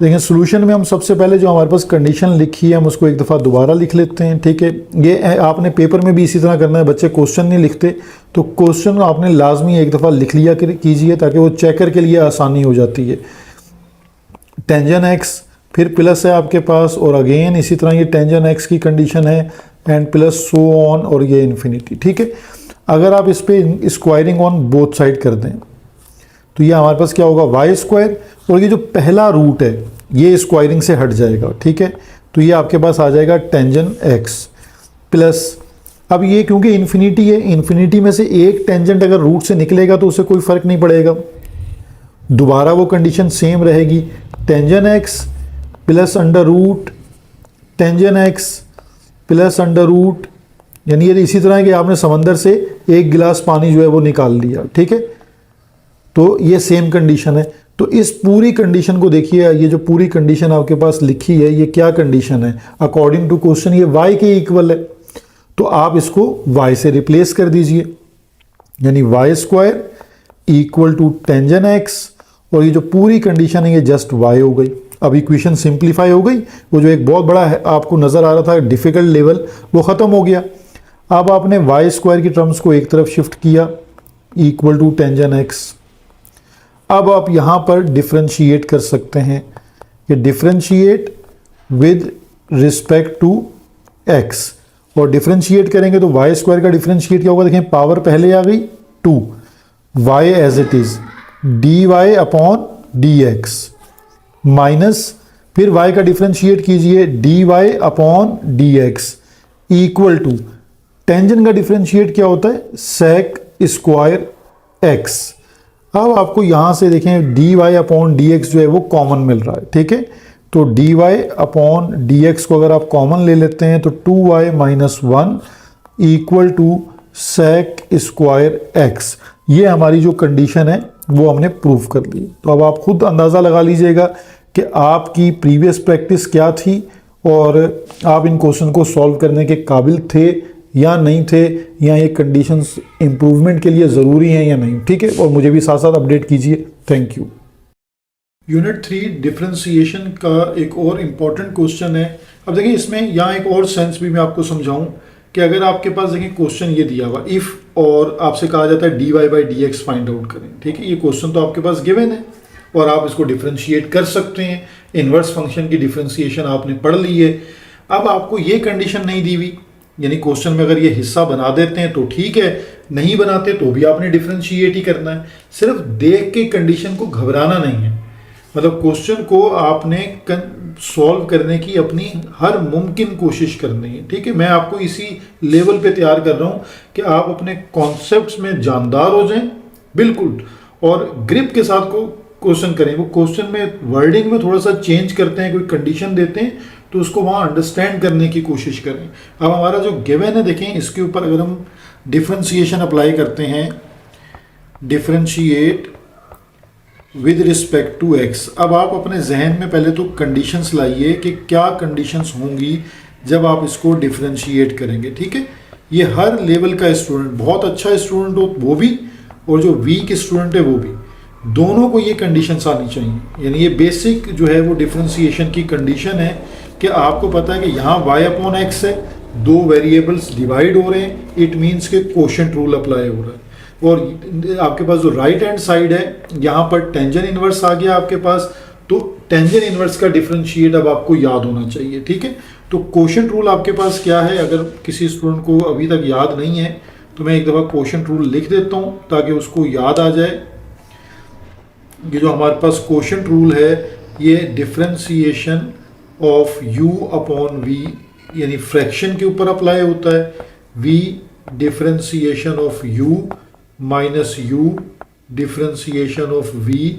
देखिए सोल्यूशन में हम सबसे पहले जो हमारे पास कंडीशन लिखी है हम उसको एक दफ़ा दोबारा लिख लेते हैं, ठीक है। ये आपने पेपर में भी इसी तरह करना है, बच्चे क्वेश्चन नहीं लिखते तो क्वेश्चन आपने लाजमी एक दफ़ा लिख लिया कीजिए, ताकि वो चेकर के लिए आसानी हो जाती है। टेंजेंट एक्स फिर प्लस है आपके पास, और अगेन इसी तरह ये टेंजेंट एक्स की कंडीशन है एंड प्लस सो ऑन, और ये इन्फिनिटी, ठीक है। अगर आप इस पर स्क्वायरिंग ऑन बोथ साइड कर दें तो ये हमारे पास क्या होगा वाई स्क्वायर, और ये जो पहला रूट है ये स्क्वायरिंग से हट जाएगा, ठीक है। तो ये आपके पास आ जाएगा टेंजेंट एक्स प्लस, अब ये क्योंकि इन्फिनिटी है, इन्फिनिटी में से एक टेंजेंट अगर रूट से निकलेगा तो उससे कोई फर्क नहीं पड़ेगा, दोबारा वो कंडीशन सेम रहेगी, tangent x plus under root tangent x plus under root, यानी ये इसी तरह है कि आपने समंदर से एक गिलास पानी जो है वो निकाल लिया, ठीक है। तो ये सेम कंडीशन है। तो इस पूरी कंडीशन को देखिए, ये जो पूरी कंडीशन आपके पास लिखी है ये क्या कंडीशन है, अकॉर्डिंग टू क्वेश्चन ये y के इक्वल है, तो आप इसको y से रिप्लेस कर दीजिए, यानी Y square equal to tangent x, और ये जो पूरी कंडीशन है ये जस्ट y हो गई। अब इक्वेशन सिंप्लीफाई हो गई, वो जो एक बहुत बड़ा है आपको नजर आ रहा था डिफिकल्ट लेवल, वो खत्म हो गया। अब आपने वाई स्क्वायर की टर्म्स को एक तरफ शिफ्ट किया इक्वल टू टेंजेंट एक्स। अब आप यहाँ पर डिफ्रेंशिएट कर सकते हैं, ये differentiate with respect to x, और डिफ्रेंशिएट करेंगे तो वाई स्क्वायर का डिफ्रेंशिएट क्या होगा, देखें पावर पहले आ गई 2, y as it is dy upon dx minus फिर y का डिफ्रेंशिएट कीजिए dy upon dx equal to tangent का डिफ्रेंशिएट क्या होता है सेक स्क्वायर x। अब आपको यहाँ से देखें d Y upon D x जो है वो कॉमन मिल रहा है, ठीक है। तो d Y upon D x को अगर आप कॉमन ले लेते हैं तो 2y minus 1 equal to sec square x, ये हमारी जो कंडीशन है वो हमने प्रूव कर ली। तो अब आप खुद अंदाज़ा लगा लीजिएगा कि आपकी प्रीवियस प्रैक्टिस क्या थी और आप इन क्वेश्चन को सॉल्व करने के काबिल थे या नहीं थे, या ये कंडीशंस इम्प्रूवमेंट के लिए ज़रूरी हैं या नहीं, ठीक है। और मुझे भी साथ साथ अपडेट कीजिए। Thank you. यूनिट 3 डिफरेंशिएशन का एक और इम्पॉर्टेंट क्वेश्चन है। अब देखिए इसमें यहाँ एक और सेंस भी मैं आपको समझाऊं कि अगर आपके पास देखिए क्वेश्चन ये दिया हुआ इफ़ और आपसे कहा जाता है d y by D x find out करें, ठीक है। ये क्वेश्चन तो आपके पास गिवन है और आप इसको डिफरेंशिएट कर सकते हैं। इन्वर्स फंक्शन की डिफरेंशिएशन आपने पढ़ ली है। अब आपको ये कंडीशन नहीं दी हुई, यानी क्वेश्चन में अगर ये हिस्सा बना देते हैं तो ठीक है, नहीं बनाते तो भी आपने डिफरेंशिएट ही करना है। सिर्फ देख के कंडीशन को घबराना नहीं है, मतलब क्वेश्चन को आपने सॉल्व करने की अपनी हर मुमकिन कोशिश करनी है, ठीक है। मैं आपको इसी लेवल पे तैयार कर रहा हूँ कि आप अपने कॉन्सेप्ट्स में जानदार हो जाएं बिल्कुल, और ग्रिप के साथ को क्वेश्चन करें। वो क्वेश्चन में वर्डिंग में थोड़ा सा चेंज करते हैं, कोई कंडीशन देते हैं तो उसको वहाँ अंडरस्टैंड करने की कोशिश करें। अब हमारा जो गिवन है देखें, इसके ऊपर अगर हम डिफरेंशिएशन अप्लाई करते हैं, differentiate with respect to x. अब आप अपने जहन में पहले तो कंडीशंस लाइए कि क्या कंडीशंस होंगी जब आप इसको डिफरेंशिएट करेंगे, ठीक है। ये हर लेवल का स्टूडेंट, बहुत अच्छा स्टूडेंट हो वो भी और जो वीक स्टूडेंट है वो भी, दोनों को ये कंडीशंस आनी चाहिए। यानी ये बेसिक जो है वो डिफरेंशिएशन की कंडीशन है कि आपको पता है कि यहाँ y अपॉन एक्स है, दो वेरिएबल्स डिवाइड हो रहे हैं, इट मीन्स के कोशेंट रूल अप्लाई हो रहा है। और आपके पास जो राइट हैंड साइड है यहाँ पर टेंजेंट इनवर्स आ गया आपके पास, तो टेंजेंट इनवर्स का डिफरेंशिएट अब आपको याद होना चाहिए, ठीक है। तो कोशेंट रूल आपके पास क्या है, अगर किसी स्टूडेंट को अभी तक याद नहीं है तो मैं एक दफ़ा कोशेंट रूल लिख देता हूँ ताकि उसको याद आ जाए। ये जो हमारे पास कोशेंट रूल है ये differentiation of u upon v यानी फ्रैक्शन के ऊपर अप्लाई होता है। v differentiation of u minus u differentiation of v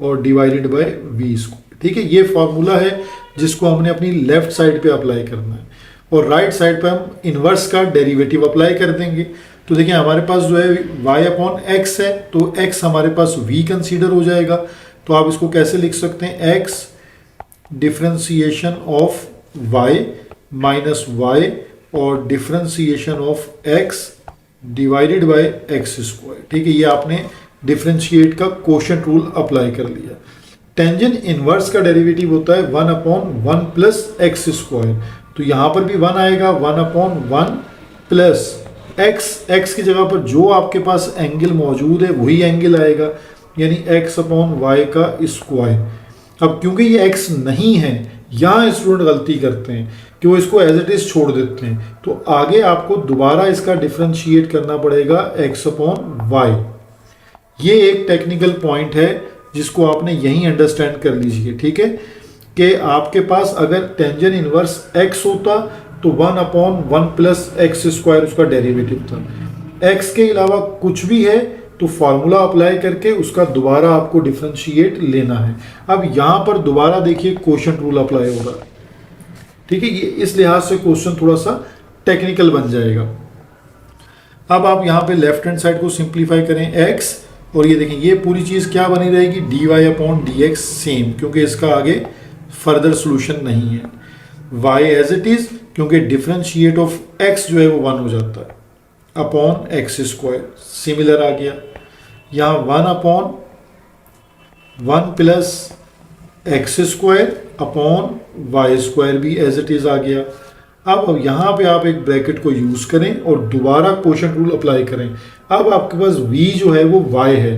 और डिवाइडेड बाय v स्क्वायर, ठीक है। ये फॉर्मूला है जिसको हमने अपनी लेफ्ट साइड पे अप्लाई करना है और राइट साइड पे हम इन्वर्स का डेरिवेटिव अप्लाई कर देंगे। तो देखिए हमारे पास जो है y अपॉन एक्स है, तो x हमारे पास v कंसीडर हो जाएगा। तो आप इसको कैसे लिख सकते हैं, x differentiation of y minus y और differentiation of x divided bye x square, ठीक है। ये आपने डिफरेंशिएट का कोशेंट रूल अप्लाई कर लिया। टेंजेंट इनवर्स का डेरिवेटिव होता है 1 अपॉन 1 प्लस एक्स स्क्वायर, तो यहाँ पर भी 1 आएगा, 1 अपॉन 1 प्लस x की जगह पर जो आपके पास एंगल मौजूद है वही एंगल आएगा, यानी x अपॉन y का स्क्वायर। अब क्योंकि ये x नहीं है, यहाँ स्टूडेंट गलती करते हैं कि वो इसको एज इट इज छोड़ देते हैं, तो आगे आपको दोबारा इसका डिफरेंशिएट करना पड़ेगा x अपॉन y। ये एक टेक्निकल पॉइंट है जिसको आपने यहीं अंडरस्टैंड कर लीजिए, ठीक है। कि आपके पास अगर टेंजेंट इनवर्स x होता तो 1 अपॉन 1 प्लस एक्स स्क्वायर उसका डेरिवेटिव था। x के अलावा कुछ भी है तो फार्मूला अप्लाई करके उसका दोबारा आपको डिफरेंशिएट लेना है। अब यहाँ पर दोबारा देखिए कोशेंट रूल अप्लाई हो रहा है, ठीक है। ये इस लिहाज से क्वेश्चन थोड़ा सा टेक्निकल बन जाएगा। अब आप यहाँ पे लेफ्ट हैंड साइड को सिंप्लीफाई करें x, और ये देखें ये पूरी चीज़ क्या बनी रहेगी, d Y upon D x same, क्योंकि इसका आगे फर्दर सोल्यूशन नहीं है। y एज इट इज़, क्योंकि डिफरेंशिएट ऑफ x जो है वो 1 हो जाता है अपॉन एक्स स्क्वायर, सिमिलर आ गया। यहाँ 1 upon 1 plus x square upon y square भी एज इट इज़ आ गया। अब यहाँ पे आप एक ब्रैकेट को यूज़ करें और दोबारा कोशेंट रूल अप्लाई करें। अब आपके पास v जो है वो y है,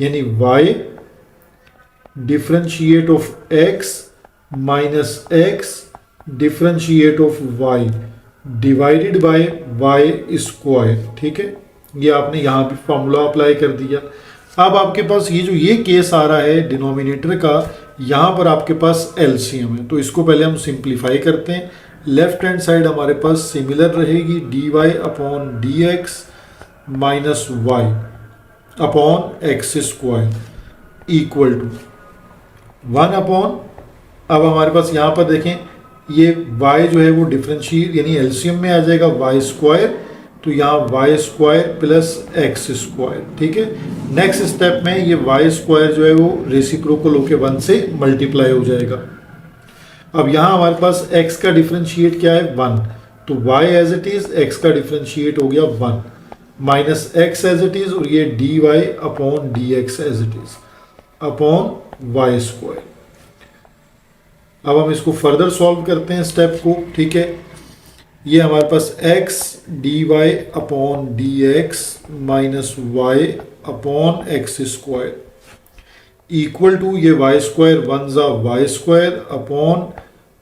यानी y differentiate of x minus x differentiate of y divided by y square, ठीक है। ये आपने यहाँ पे फॉर्मूला अप्लाई कर दिया। अब आपके पास ये केस आ रहा है डिनोमिनेटर का, यहाँ पर आपके पास एलसीएम है, तो इसको पहले हम सिंप्लीफाई करते हैं। लेफ्ट हैंड साइड हमारे पास सिमिलर रहेगी dy upon dx minus y, upon x square equal to 1 upon, अब हमारे पास यहाँ पर देखें ये y जो है वो डिफरेंशिएट यानी एलसीएम में आ जाएगा y स्क्वायर, तो यहाँ y square plus x square, ठीक है। नेक्स्ट स्टेप में ये y स्क्वायर जो है वो रेसिप्रोकल होके 1 से मल्टीप्लाई हो जाएगा। अब यहाँ हमारे पास x का डिफरेंशिएट क्या है 1, तो y as it is x का डिफरेंशिएट हो गया 1 minus x as it is, और ये dy upon dx as it is upon y square. अब हम इसको फर्दर सॉल्व करते हैं स्टेप को, ठीक है। ये हमारे पास x dy upon dx minus y upon x square equal to ये y स्क्वायर 1 ज़ा y square upon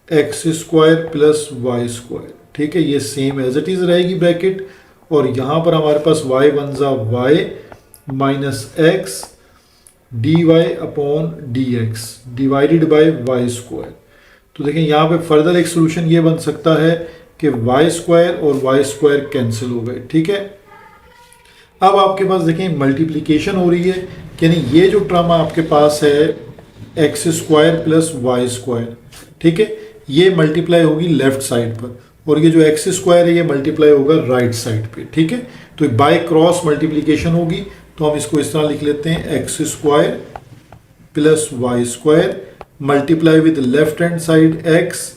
x square plus y square, ठीक है। ये सेम एज इट इज रहेगी ब्रैकेट, और यहाँ पर हमारे पास y 1 ज़ा y minus x dy upon dx divided by y square. तो देखें यहाँ पे फर्दर एक सोल्यूशन ये बन सकता है कि y स्क्वायर और y स्क्वायर कैंसिल हो गए, ठीक है। अब आपके पास देखें मल्टीप्लिकेशन हो रही है, यानी ये जो टर्म आपके पास है x square plus Y square, ठीक है, ये मल्टीप्लाई होगी लेफ्ट साइड पर, और ये जो एक्स स्क्वायर है ये मल्टीप्लाई होगा राइट साइड पे, ठीक है। तो बाय क्रॉस मल्टीप्लिकेशन होगी, तो हम इसको इस तरह लिख लेते हैं x square plus Y square multiply with left hand side x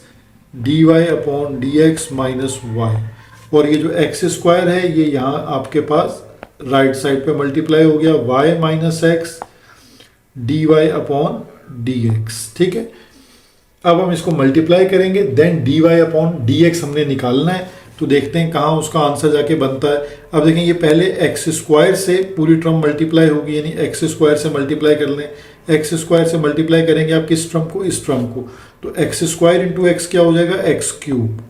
d Y upon D x minus y, और ये जो एक्स स्क्वायर है ये यहाँ आपके पास राइट साइड पे मल्टीप्लाई हो गया y minus x d Y upon D x, ठीक है। अब हम इसको मल्टीप्लाई करेंगे, then D Y upon D x हमने निकालना है, तो देखते हैं कहाँ उसका आंसर जाके बनता है। अब देखें ये पहले एक्स स्क्वायर से पूरी टर्म मल्टीप्लाई होगी, यानी एक्स स्क्वायर से मल्टीप्लाई कर लें, एक्स स्क्वायर से मल्टीप्लाई करेंगे आप किस टर्म को, इस टर्म को, तो एक्स स्क्वायर इंटू एक्स क्या हो जाएगा x cube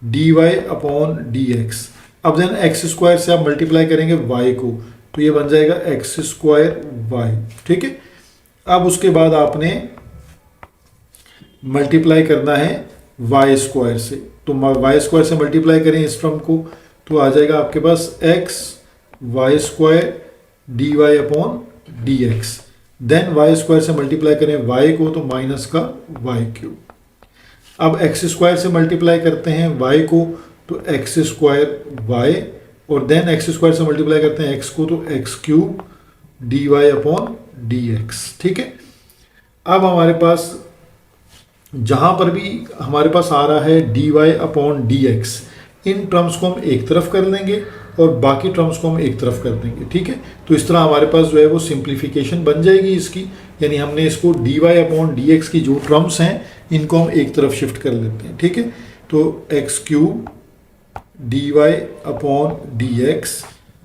d Y upon D x. अब देन एक्स स्क्वायर से आप मल्टीप्लाई करेंगे y को, तो ये बन जाएगा एक्स स्क्वायर वाई, ठीक है। अब उसके बाद आपने मल्टीप्लाई करना है y स्क्वायर से, तो y स्क्वायर से मल्टीप्लाई करें इस टर्म को, तो आ जाएगा आपके पास x y square D Y upon D x, then y square से मल्टीप्लाई करें y को, तो माइनस का y क्यूब। अब एक्स स्क्वायर से मल्टीप्लाई करते हैं y को, तो एक्स स्क्वायर वाई, और देन एक्स स्क्वायर से मल्टीप्लाई करते हैं x को, तो x cube d Y upon D x, ठीक है। अब हमारे पास जहाँ पर भी हमारे पास आ रहा है d Y upon D x, इन टर्म्स को हम एक तरफ कर लेंगे और बाकी टर्म्स को हम एक तरफ कर देंगे, ठीक है। तो इस तरह हमारे पास जो है वो सिंप्लीफिकेशन बन जाएगी इसकी, यानी हमने इसको d Y upon D x की जो टर्म्स हैं इनको हम एक तरफ शिफ्ट कर लेते हैं, ठीक है। तो x cube d Y upon D x,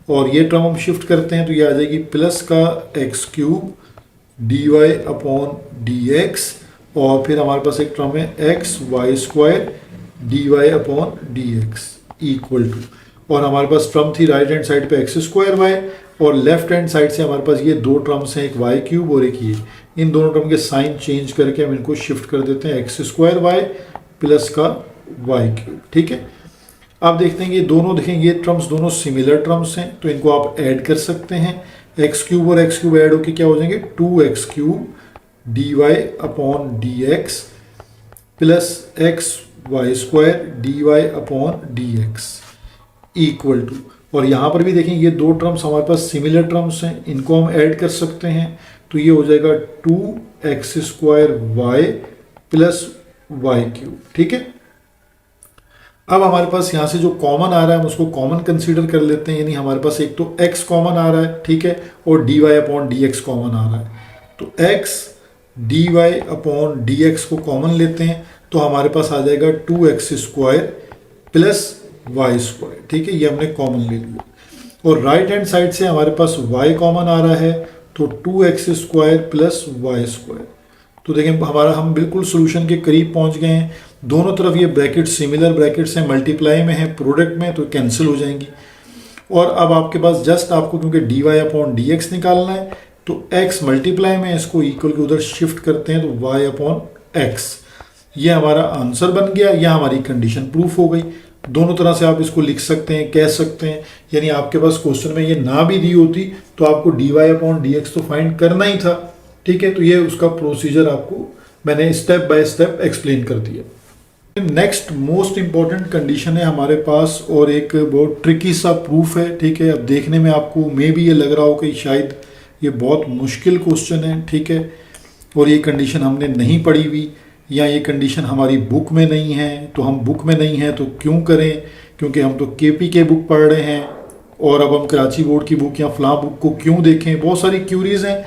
और ये टर्म हम शिफ्ट करते हैं तो ये आ जाएगी प्लस का x cube d Y upon D x, और फिर हमारे पास एक टर्म है x y square D Y upon D x equal to, और हमारे पास टर्म थी राइट हैंड साइड पे एक्स स्क्वायर वाई, और लेफ्ट हैंड साइड से हमारे पास ये दो टर्म्स हैं, एक वाई क्यूब और एक ये, इन दोनों टर्म के साइन चेंज करके हम इनको शिफ्ट कर देते हैं एक्स स्क्वायर वाई प्लस का वाई क्यूब, ठीक है। आप देखते हैं कि ये दोनों देखेंगे, ये टर्म्स दोनों सिमिलर टर्म्स हैं, तो इनको आप ऐड कर सकते हैं, एक्स क्यूब और एक्स क्यूब ऐड होकर क्या हो जाएंगे 2x cube d Y upon D x plus x y square D Y upon D x equal to, और यहाँ पर भी देखें ये दो टर्म्स हमारे पास सिमिलर टर्म्स हैं, इनको हम ऐड कर सकते हैं, तो ये हो जाएगा 2x square y plus y cube, ठीक है। अब हमारे पास यहाँ से जो कॉमन आ रहा है हम उसको कॉमन कंसीडर कर लेते हैं, यानी हमारे पास एक तो x कॉमन आ रहा है, ठीक है, और dy अपॉन dx कॉमन आ रहा है, तो x dy अपॉन dx को कॉमन लेते हैं तो हमारे पास आ जाएगा 2x square plus Y square, ठीक है, ये हमने कॉमन ले लिया, और राइट हैंड साइड से हमारे पास y कॉमन आ रहा है तो 2x square plus Y square. तो देखें हमारा हम बिल्कुल सोल्यूशन के करीब पहुंच गए हैं, दोनों तरफ ये ब्रैकेट सिमिलर ब्रैकेट्स हैं, मल्टीप्लाई में है प्रोडक्ट में, तो कैंसिल हो जाएंगी, और अब आपके पास जस्ट आपको क्योंकि d Y upon D x निकालना है, तो x मल्टीप्लाई में इसको इक्वल के उधर शिफ्ट करते हैं, तो y अपॉन एक्स, ये हमारा आंसर बन गया, यह हमारी कंडीशन प्रूफ हो गई। दोनों तरह से आप इसको लिख सकते हैं, कह सकते हैं। यानी आपके पास क्वेश्चन में ये ना भी दी होती तो आपको dy/dx तो फाइंड करना ही था, ठीक है। तो ये उसका प्रोसीजर आपको मैंने स्टेप बाय स्टेप एक्सप्लेन कर दिया। नेक्स्ट मोस्ट इंपॉर्टेंट कंडीशन है हमारे पास, और एक बहुत ट्रिकी सा प्रूफ है, ठीक है। अब देखने में आपको मे भी ये लग रहा हो कि शायद ये बहुत मुश्किल क्वेश्चन है, ठीक है, और ये कंडीशन हमने नहीं पढ़ी हुई, या ये कंडीशन हमारी बुक में नहीं है। तो हम बुक में नहीं है तो क्यों करें, क्योंकि हम तो केपी के बुक पढ़ रहे हैं, और अब हम कराची बोर्ड की बुक या फलां बुक को क्यों देखें। बहुत सारी क्यूरीज हैं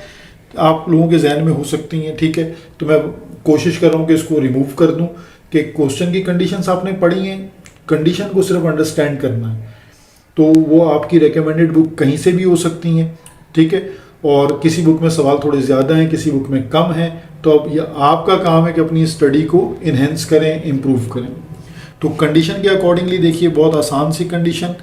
आप लोगों के जहन में हो सकती हैं, ठीक है। तो मैं कोशिश कर रहा हूँ कि इसको रिमूव कर दूँ कि क्वेश्चन की कंडीशंस आपने पढ़ी हैं, कंडीशन को सिर्फ अंडरस्टैंड करना है। तो वो आपकी रिकमेंडेड बुक कहीं से भी हो सकती हैं, ठीक है। और किसी बुक में सवाल थोड़े ज़्यादा हैं, किसी बुक में कम है। तो अब ये आपका काम है कि अपनी स्टडी को इन्हेंस करें, इम्प्रूव करें। तो कंडीशन के अकॉर्डिंगली देखिए, बहुत आसान सी कंडीशन,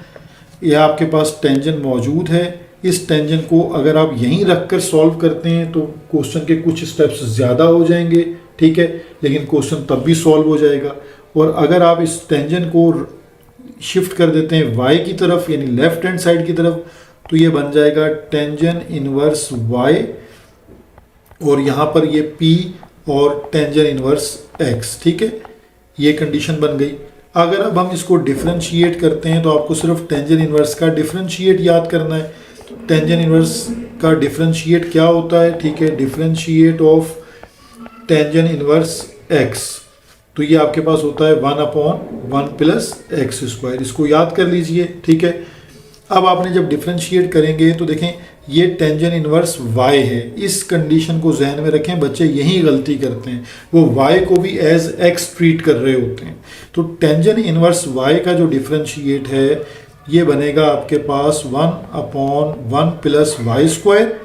यह आपके पास टेंजन मौजूद है। इस टेंजन को अगर आप यहीं रख कर सॉल्व करते हैं तो क्वेश्चन के कुछ स्टेप्स ज़्यादा हो जाएंगे, ठीक है, लेकिन क्वेश्चन तब भी सॉल्व हो जाएगा। और अगर आप इस टेंजन को शिफ्ट कर देते हैं y की तरफ, यानी लेफ्ट हैंड साइड की तरफ, तो ये बन जाएगा टेंजन इनवर्स y, और यहाँ पर ये p और टेंजन इनवर्स x, ठीक है। ये कंडीशन बन गई। अगर अब हम इसको डिफरेंशिएट करते हैं तो आपको सिर्फ टेंजन इनवर्स का डिफरेंशिएट याद करना है। टेंजन इनवर्स का डिफरेंशिएट क्या होता है, ठीक है, differentiate of tangent inverse x, तो ये आपके पास होता है 1/1 प्लस एक्स स्क्वायर। इसको याद कर लीजिए, ठीक है। अब आपने जब डिफरेंशिएट करेंगे तो देखें ये टेंजन इनवर्स y है। इस कंडीशन को जहन में रखें, बच्चे यही गलती करते हैं, वो y को भी एज x ट्रीट कर रहे होते हैं। तो टेंजन इनवर्स y का जो डिफरेंशिएट है ये बनेगा आपके पास 1/1 plus Y square.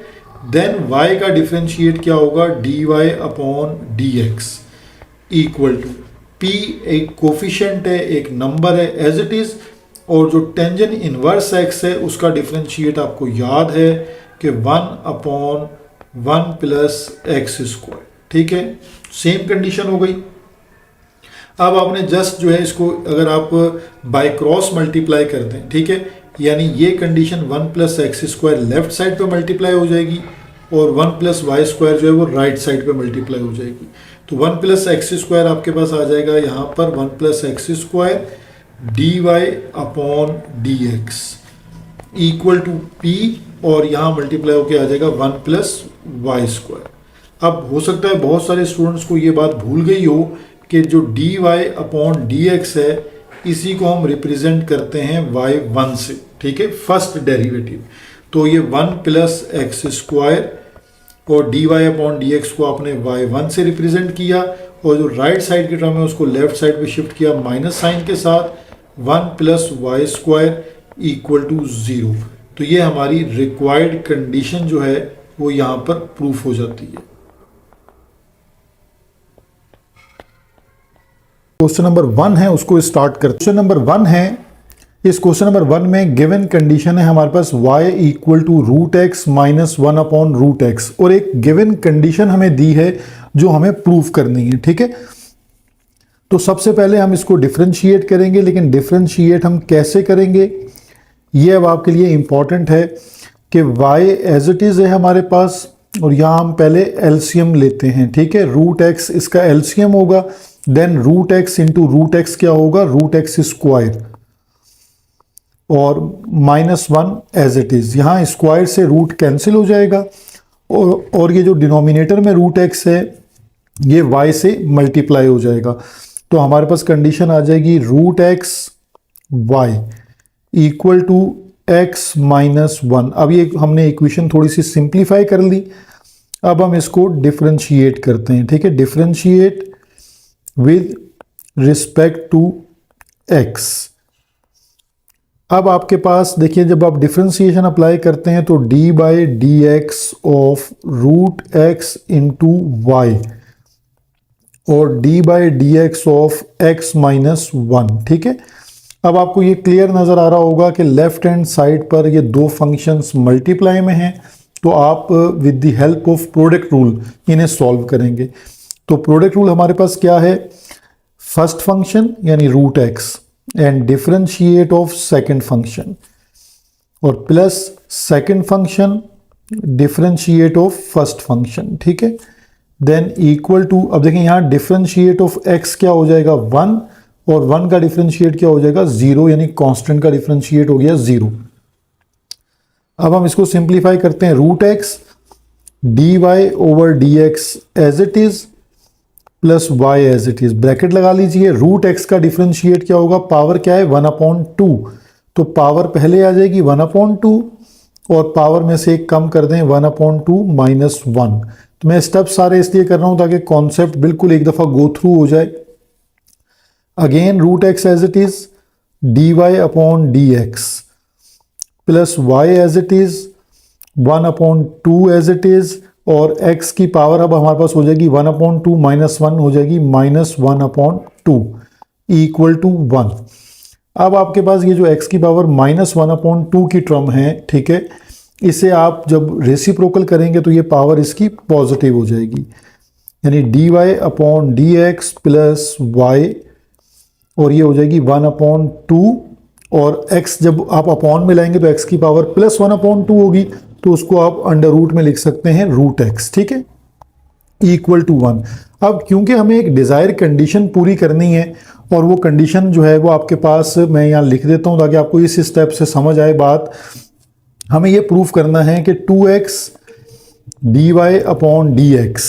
Then y का डिफरेंशिएट क्या होगा, dy/dx इक्वल टू p एक कोफिशिएंट है, एक नंबर है एज इट इज़, और जो टेंजन इनवर्स x है उसका डिफरेंशिएट आपको याद है कि 1/1 प्लस एक्स स्क्वायर, ठीक है। सेम कंडीशन हो गई। अब आपने जस्ट जो है इसको अगर आप बाय क्रॉस मल्टीप्लाई करते हैं, ठीक है, यानी ये condition 1 plus x square left side पे मल्टीप्लाई हो जाएगी, और 1 प्लस वाई स्क्वायर जो है वो राइट साइड पे मल्टीप्लाई हो जाएगी। तो 1 प्लस एक्स स्क्वायर आपके पास आ जाएगा यहाँ पर 1 plus x square dy/dx equal to p, और यहाँ मल्टीप्लाई होके आ जाएगा 1 प्लस वाई स्क्वायर। अब हो सकता है बहुत सारे स्टूडेंट्स को ये बात भूल गई हो कि जो dy/dx है इसी को हम रिप्रेजेंट करते हैं y1 से, ठीक है, फर्स्ट डेरिवेटिव। तो ये 1 प्लस एक्स स्क्वायर और dy/dx को आपने y1 से रिप्रेजेंट किया, और जो राइट साइड की टर्म है उसको लेफ्ट साइड पे शिफ्ट किया माइनस साइन के साथ, 1 plus Y square equal to 0। तो ये हमारी रिक्वायर्ड कंडीशन जो है वो यहाँ पर प्रूफ हो जाती है। क्वेश्चन नंबर 1 है, उसको स्टार्ट करते। क्वेश्चन नंबर 1 है, इस क्वेश्चन नंबर 1 में गिवन कंडीशन है हमारे पास y equal to √x minus 1/√x, और एक गिवन कंडीशन हमें दी है जो हमें प्रूफ करनी है, ठीक है। तो सबसे पहले हम इसको डिफरेंशिएट करेंगे, लेकिन डिफरेंशिएट हम कैसे करेंगे ये अब आपके लिए इंपॉर्टेंट है कि y एज इट इज़ है हमारे पास, और यहाँ हम पहले एलसीएम लेते हैं, ठीक है। √x इसका एलसीएम होगा, देन √x इंटू √x क्या होगा, √x स्क्वायर, और -1 एज इट इज़। यहाँ स्क्वायर से रूट कैंसिल हो जाएगा, और ये जो डिनोमिनेटर में √x है ये y से मल्टीप्लाई हो जाएगा। तो हमारे पास कंडीशन आ जाएगी √x y equal to x minus 1। अब ये हमने इक्वेशन थोड़ी सी सिंप्लीफाई कर ली। अब हम इसको डिफरेंशिएट करते हैं, ठीक है। Differentiate with respect to x। अब आपके पास देखिए जब आप डिफरेंशिएशन अप्लाई करते हैं तो d/dx of √x into Y और d/dx ऑफ x माइनस 1, ठीक है। अब आपको ये क्लियर नज़र आ रहा होगा कि लेफ्ट हैंड साइड पर ये दो फंक्शंस मल्टीप्लाई में हैं, तो आप with the help of product rule इन्हें सॉल्व करेंगे। तो प्रोडक्ट रूल हमारे पास क्या है, फर्स्ट फंक्शन यानी √x and differentiate of second function, और plus second function differentiate of first function, ठीक है। देन इक्वल टू, अब देखें यहाँ डिफरेंशिएट ऑफ x क्या हो जाएगा 1, और 1 का डिफरेंशिएट क्या हो जाएगा 0, यानी कांस्टेंट का डिफरेंशिएट हो गया 0। अब हम इसको सिंप्लीफाई करते हैं, root x d y over d x as it is plus y as it is, bracket लगा लीजिए। रूट एक्स का डिफरेंशिएट क्या होगा, पावर क्या है 1/2, तो पावर पहले आ जाएगी 1/2 और पावर में से एक कम कर दें 1/2 माइनस 1। तो मैं स्टेप सारे इसलिए कर रहा हूं ताकि कॉन्सेप्ट बिल्कुल एक दफा गो थ्रू हो जाए। Again root x as it is d Y upon D x plus y as it is 1/2 as it is, और x की पावर अब हमारे पास हो जाएगी 1/2 माइनस 1 हो जाएगी -1/2 इक्वल टू 1। अब आपके पास ये जो x की पावर -1/2 की टर्म है, ठीक है, इसे आप जब रेसिप्रोकल करेंगे तो ये पावर इसकी पॉजिटिव हो जाएगी, यानी d Y upon D x plus y, और ये हो जाएगी 1/2, और x जब आप अपॉन में लाएंगे तो x की पावर प्लस 1/2 होगी, तो उसको आप अंडर रूट में लिख सकते हैं रूट एक्स, ठीक है, इक्वल टू 1। अब क्योंकि हमें एक डिज़ायर कंडीशन पूरी करनी है, और वो कंडीशन जो है वो आपके पास मैं यहाँ लिख देता हूँ ताकि आपको इस स्टेप से समझ आए बात। हमें ये प्रूफ करना है कि 2x d Y upon D x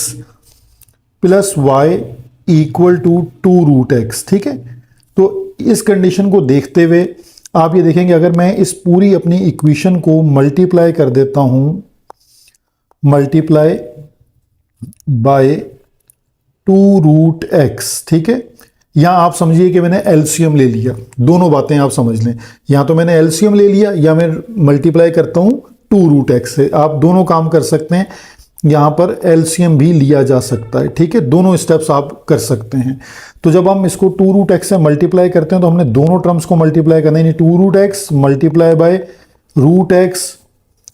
plus y equal to 2 root x, ठीक है। तो इस कंडीशन को देखते हुए आप ये देखेंगे, अगर मैं इस पूरी अपनी इक्वेशन को मल्टीप्लाई कर देता हूं, मल्टीप्लाई बाय 2 रूट एक्स, ठीक है। यहां आप समझिए कि मैंने एलसीएम ले लिया, दोनों बातें आप समझ लें, यहां तो मैंने एलसीएम ले लिया या मैं मल्टीप्लाई करता हूं 2 रूट एक्स से, आप दोनों काम कर सकते हैं। यहां पर एलसीएम भी लिया जा सकता है, ठीक है, दोनों स्टेप्स आप कर सकते हैं। तो जब हम इसको 2 रूट एक्स से मल्टीप्लाई करते हैं तो हमने दोनों टर्म्स को मल्टीप्लाई करना है, यानी 2 root x multiply by root x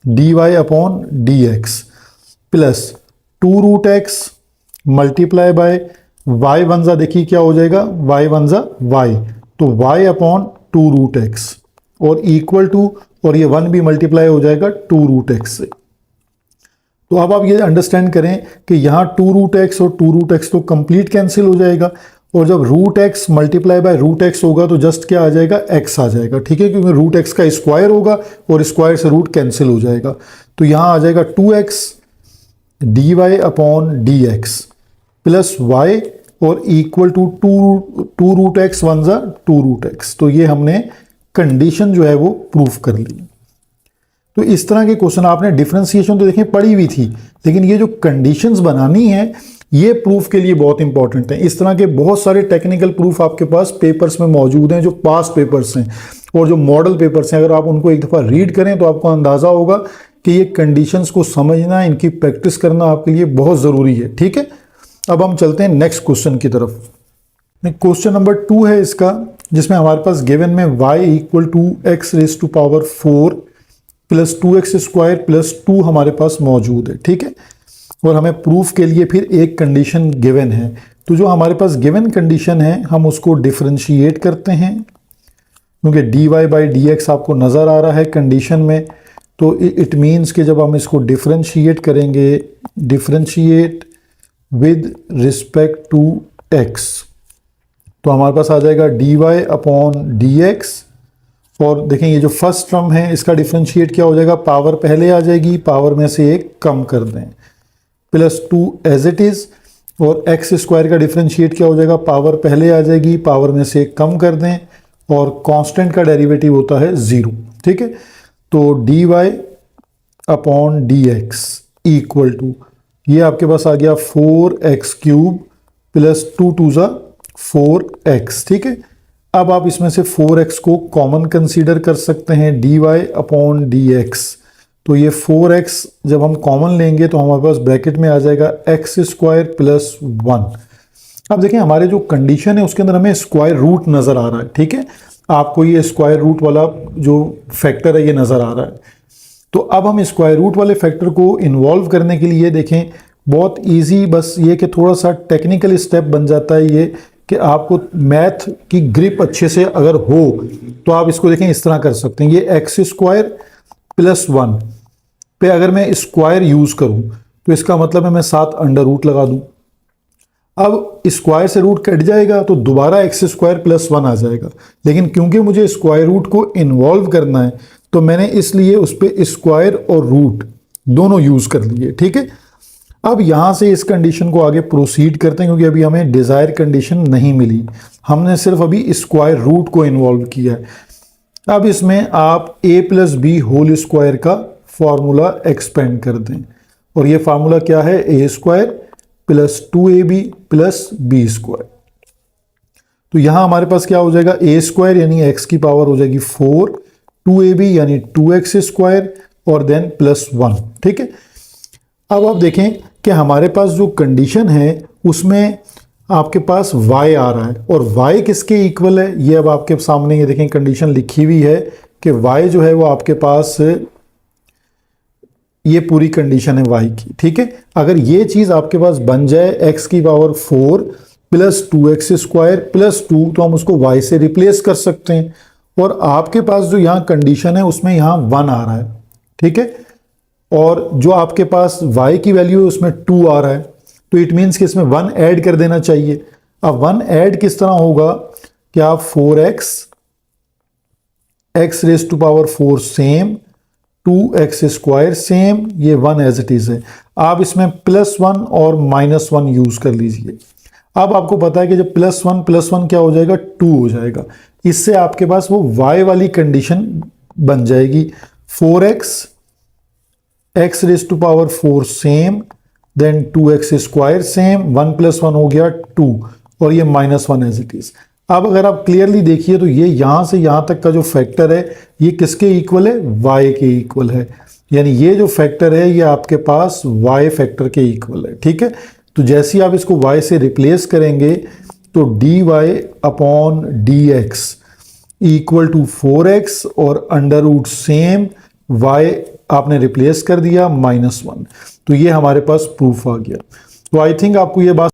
d Y upon D x plus 2 root x multiply by y वनजा, देखिए क्या हो जाएगा वाई वनजा वाई, तो वाई अपॉन 2 रूट एक्स और इक्वल टू, और ये 1 भी मल्टीप्लाई हो जाएगा 2 रूट एक्स से। तो अब आप ये अंडरस्टैंड करें कि यहाँ 2 रूट एक्स और 2 रूट एक्स तो कंप्लीट कैंसिल हो जाएगा, और जब root x multiply by root x होगा तो जस्ट क्या आ जाएगा एक्स आ जाएगा, ठीक है, क्योंकि रूट एक्स का स्क्वायर होगा और स्क्वायर से रूट कैंसिल हो जाएगा। तो यहाँ आ जाएगा 2x d Y upon D x plus y और इक्वल टू 2 रूट एक्स वन ज़ा 2 रूट एक्स। तो ये हमने कंडीशन जो है वो प्रूफ कर ली। तो इस तरह के क्वेश्चन आपने डिफरेंशिएशन तो देखें पढ़ी हुई थी, लेकिन ये जो कंडीशंस बनानी है ये प्रूफ के लिए बहुत इंपॉर्टेंट है। इस तरह के बहुत सारे टेक्निकल प्रूफ आपके पास पेपर्स में मौजूद हैं, जो पास्ट पेपर्स हैं और जो मॉडल पेपर्स हैं। अगर आप उनको एक दफ़ा रीड करें तो आपको अंदाज़ा होगा कि ये कंडीशंस को समझना, इनकी प्रैक्टिस करना आपके लिए बहुत ज़रूरी है, ठीक है। अब हम चलते हैं नेक्स्ट क्वेश्चन की तरफ। क्वेश्चन नंबर 2 है इसका, जिसमें हमारे पास गिवन में y equal to x raise to power 4 plus 2x square plus 2 हमारे पास मौजूद है, ठीक है। और हमें प्रूफ के लिए फिर एक कंडीशन गिवन है। तो जो हमारे पास गिवन कंडीशन है हम उसको डिफरेंशिएट करते हैं, क्योंकि dy बाई dx आपको नज़र आ रहा है कंडीशन में। तो इट मीन्स कि जब हम इसको डिफरेंशिएट करेंगे, differentiate with respect to x, तो हमारे पास आ जाएगा dy अपॉन dx। और देखें ये जो फर्स्ट टर्म है इसका डिफरेंशिएट क्या हो जाएगा, पावर पहले आ जाएगी, पावर में से एक कम कर दें, प्लस 2 एज इट इज़, और एक्स स्क्वायर का डिफरेंशिएट क्या हो जाएगा, पावर पहले आ जाएगी, पावर में से एक कम कर दें, और कांस्टेंट का डेरिवेटिव होता है 0, ठीक है। तो dy upon dx equal to, ये आपके पास आ गया 4x क्यूब प्लस 2 2 ज़ा 4x, ठीक है। अब आप इसमें से 4x को कॉमन कंसीडर कर सकते हैं, dy अपॉन dx। तो ये 4x जब हम कॉमन लेंगे तो हमारे पास ब्रैकेट में आ जाएगा एक्स स्क्वायर प्लस 1। अब देखें हमारे जो कंडीशन है उसके अंदर हमें स्क्वायर रूट नज़र आ रहा है, ठीक है। आपको ये स्क्वायर रूट वाला जो फैक्टर है ये नज़र आ रहा है। तो अब हम स्क्वायर रूट वाले फैक्टर को इन्वॉल्व करने के लिए देखें बहुत ईजी, बस ये कि थोड़ा सा टेक्निकल स्टेप बन जाता है ये, कि आपको मैथ की ग्रिप अच्छे से अगर हो तो आप इसको देखें इस तरह कर सकते हैं। ये एक्स स्क्वायर प्लस 1 पे अगर मैं स्क्वायर यूज करूं तो इसका मतलब है मैं 7 अंडर रूट लगा दूं। अब स्क्वायर से रूट कट जाएगा तो दोबारा एक्स स्क्वायर प्लस 1 आ जाएगा, लेकिन क्योंकि मुझे स्क्वायर रूट को इन्वॉल्व करना है तो मैंने इसलिए उस पर स्क्वायर और रूट दोनों यूज कर लिए। ठीक है, अब यहां से इस कंडीशन को आगे प्रोसीड करते हैं, क्योंकि अभी हमें डिजायर कंडीशन नहीं मिली, हमने सिर्फ अभी स्क्वायर रूट को इन्वॉल्व किया है। अब इसमें आप a plus b whole square का फॉर्मूला एक्सपेंड कर दें, और ये फार्मूला क्या है, a square plus 2ab plus b square. तो यहां हमारे पास क्या हो जाएगा, ए स्क्वायर यानी x की पावर हो जाएगी 4, 2ab यानी 2x स्क्वायर और देन प्लस 1। ठीक है, अब आप देखें कि हमारे पास जो कंडीशन है उसमें आपके पास y आ रहा है, और y किसके इक्वल है, ये अब आपके सामने ये देखें कंडीशन लिखी हुई है कि y जो है वो आपके पास, ये पूरी कंडीशन है y की। ठीक है, अगर ये चीज आपके पास बन जाए x की power 4 plus 2x square plus 2, तो हम उसको y से रिप्लेस कर सकते हैं, और आपके पास जो यहाँ कंडीशन है उसमें यहाँ 1 आ रहा है। ठीक है, और जो आपके पास y की वैल्यू है उसमें 2 आ रहा है, तो इट मीन्स कि इसमें 1 ऐड कर देना चाहिए। अब 1 ऐड किस तरह होगा कि आप 4x x raise to power 4 same, 2x square same, ये 1 एज इट इज है। आप इसमें प्लस 1 और माइनस 1 यूज कर लीजिए। अब आपको पता है कि जब प्लस 1 क्या हो जाएगा, 2 हो जाएगा। इससे आपके पास वो y वाली कंडीशन बन जाएगी, 4x x raise to power 4 same, then 2x square same, 1 plus 1 हो गया 2, और ये माइनस 1 एज इट इज। अब अगर आप क्लियरली देखिए तो ये यहां से यहां तक का जो फैक्टर है ये किसके इक्वल है, y के इक्वल है, यानी ये जो फैक्टर है ये आपके पास y फैक्टर के इक्वल है। ठीक है, तो जैसे ही आप इसको y से रिप्लेस करेंगे तो dy upon dx equal to 4x और अंडर रूट सेम y आपने रिप्लेस कर दिया -1, तो ये हमारे पास प्रूफ आ गया। तो आई थिंक आपको ये बात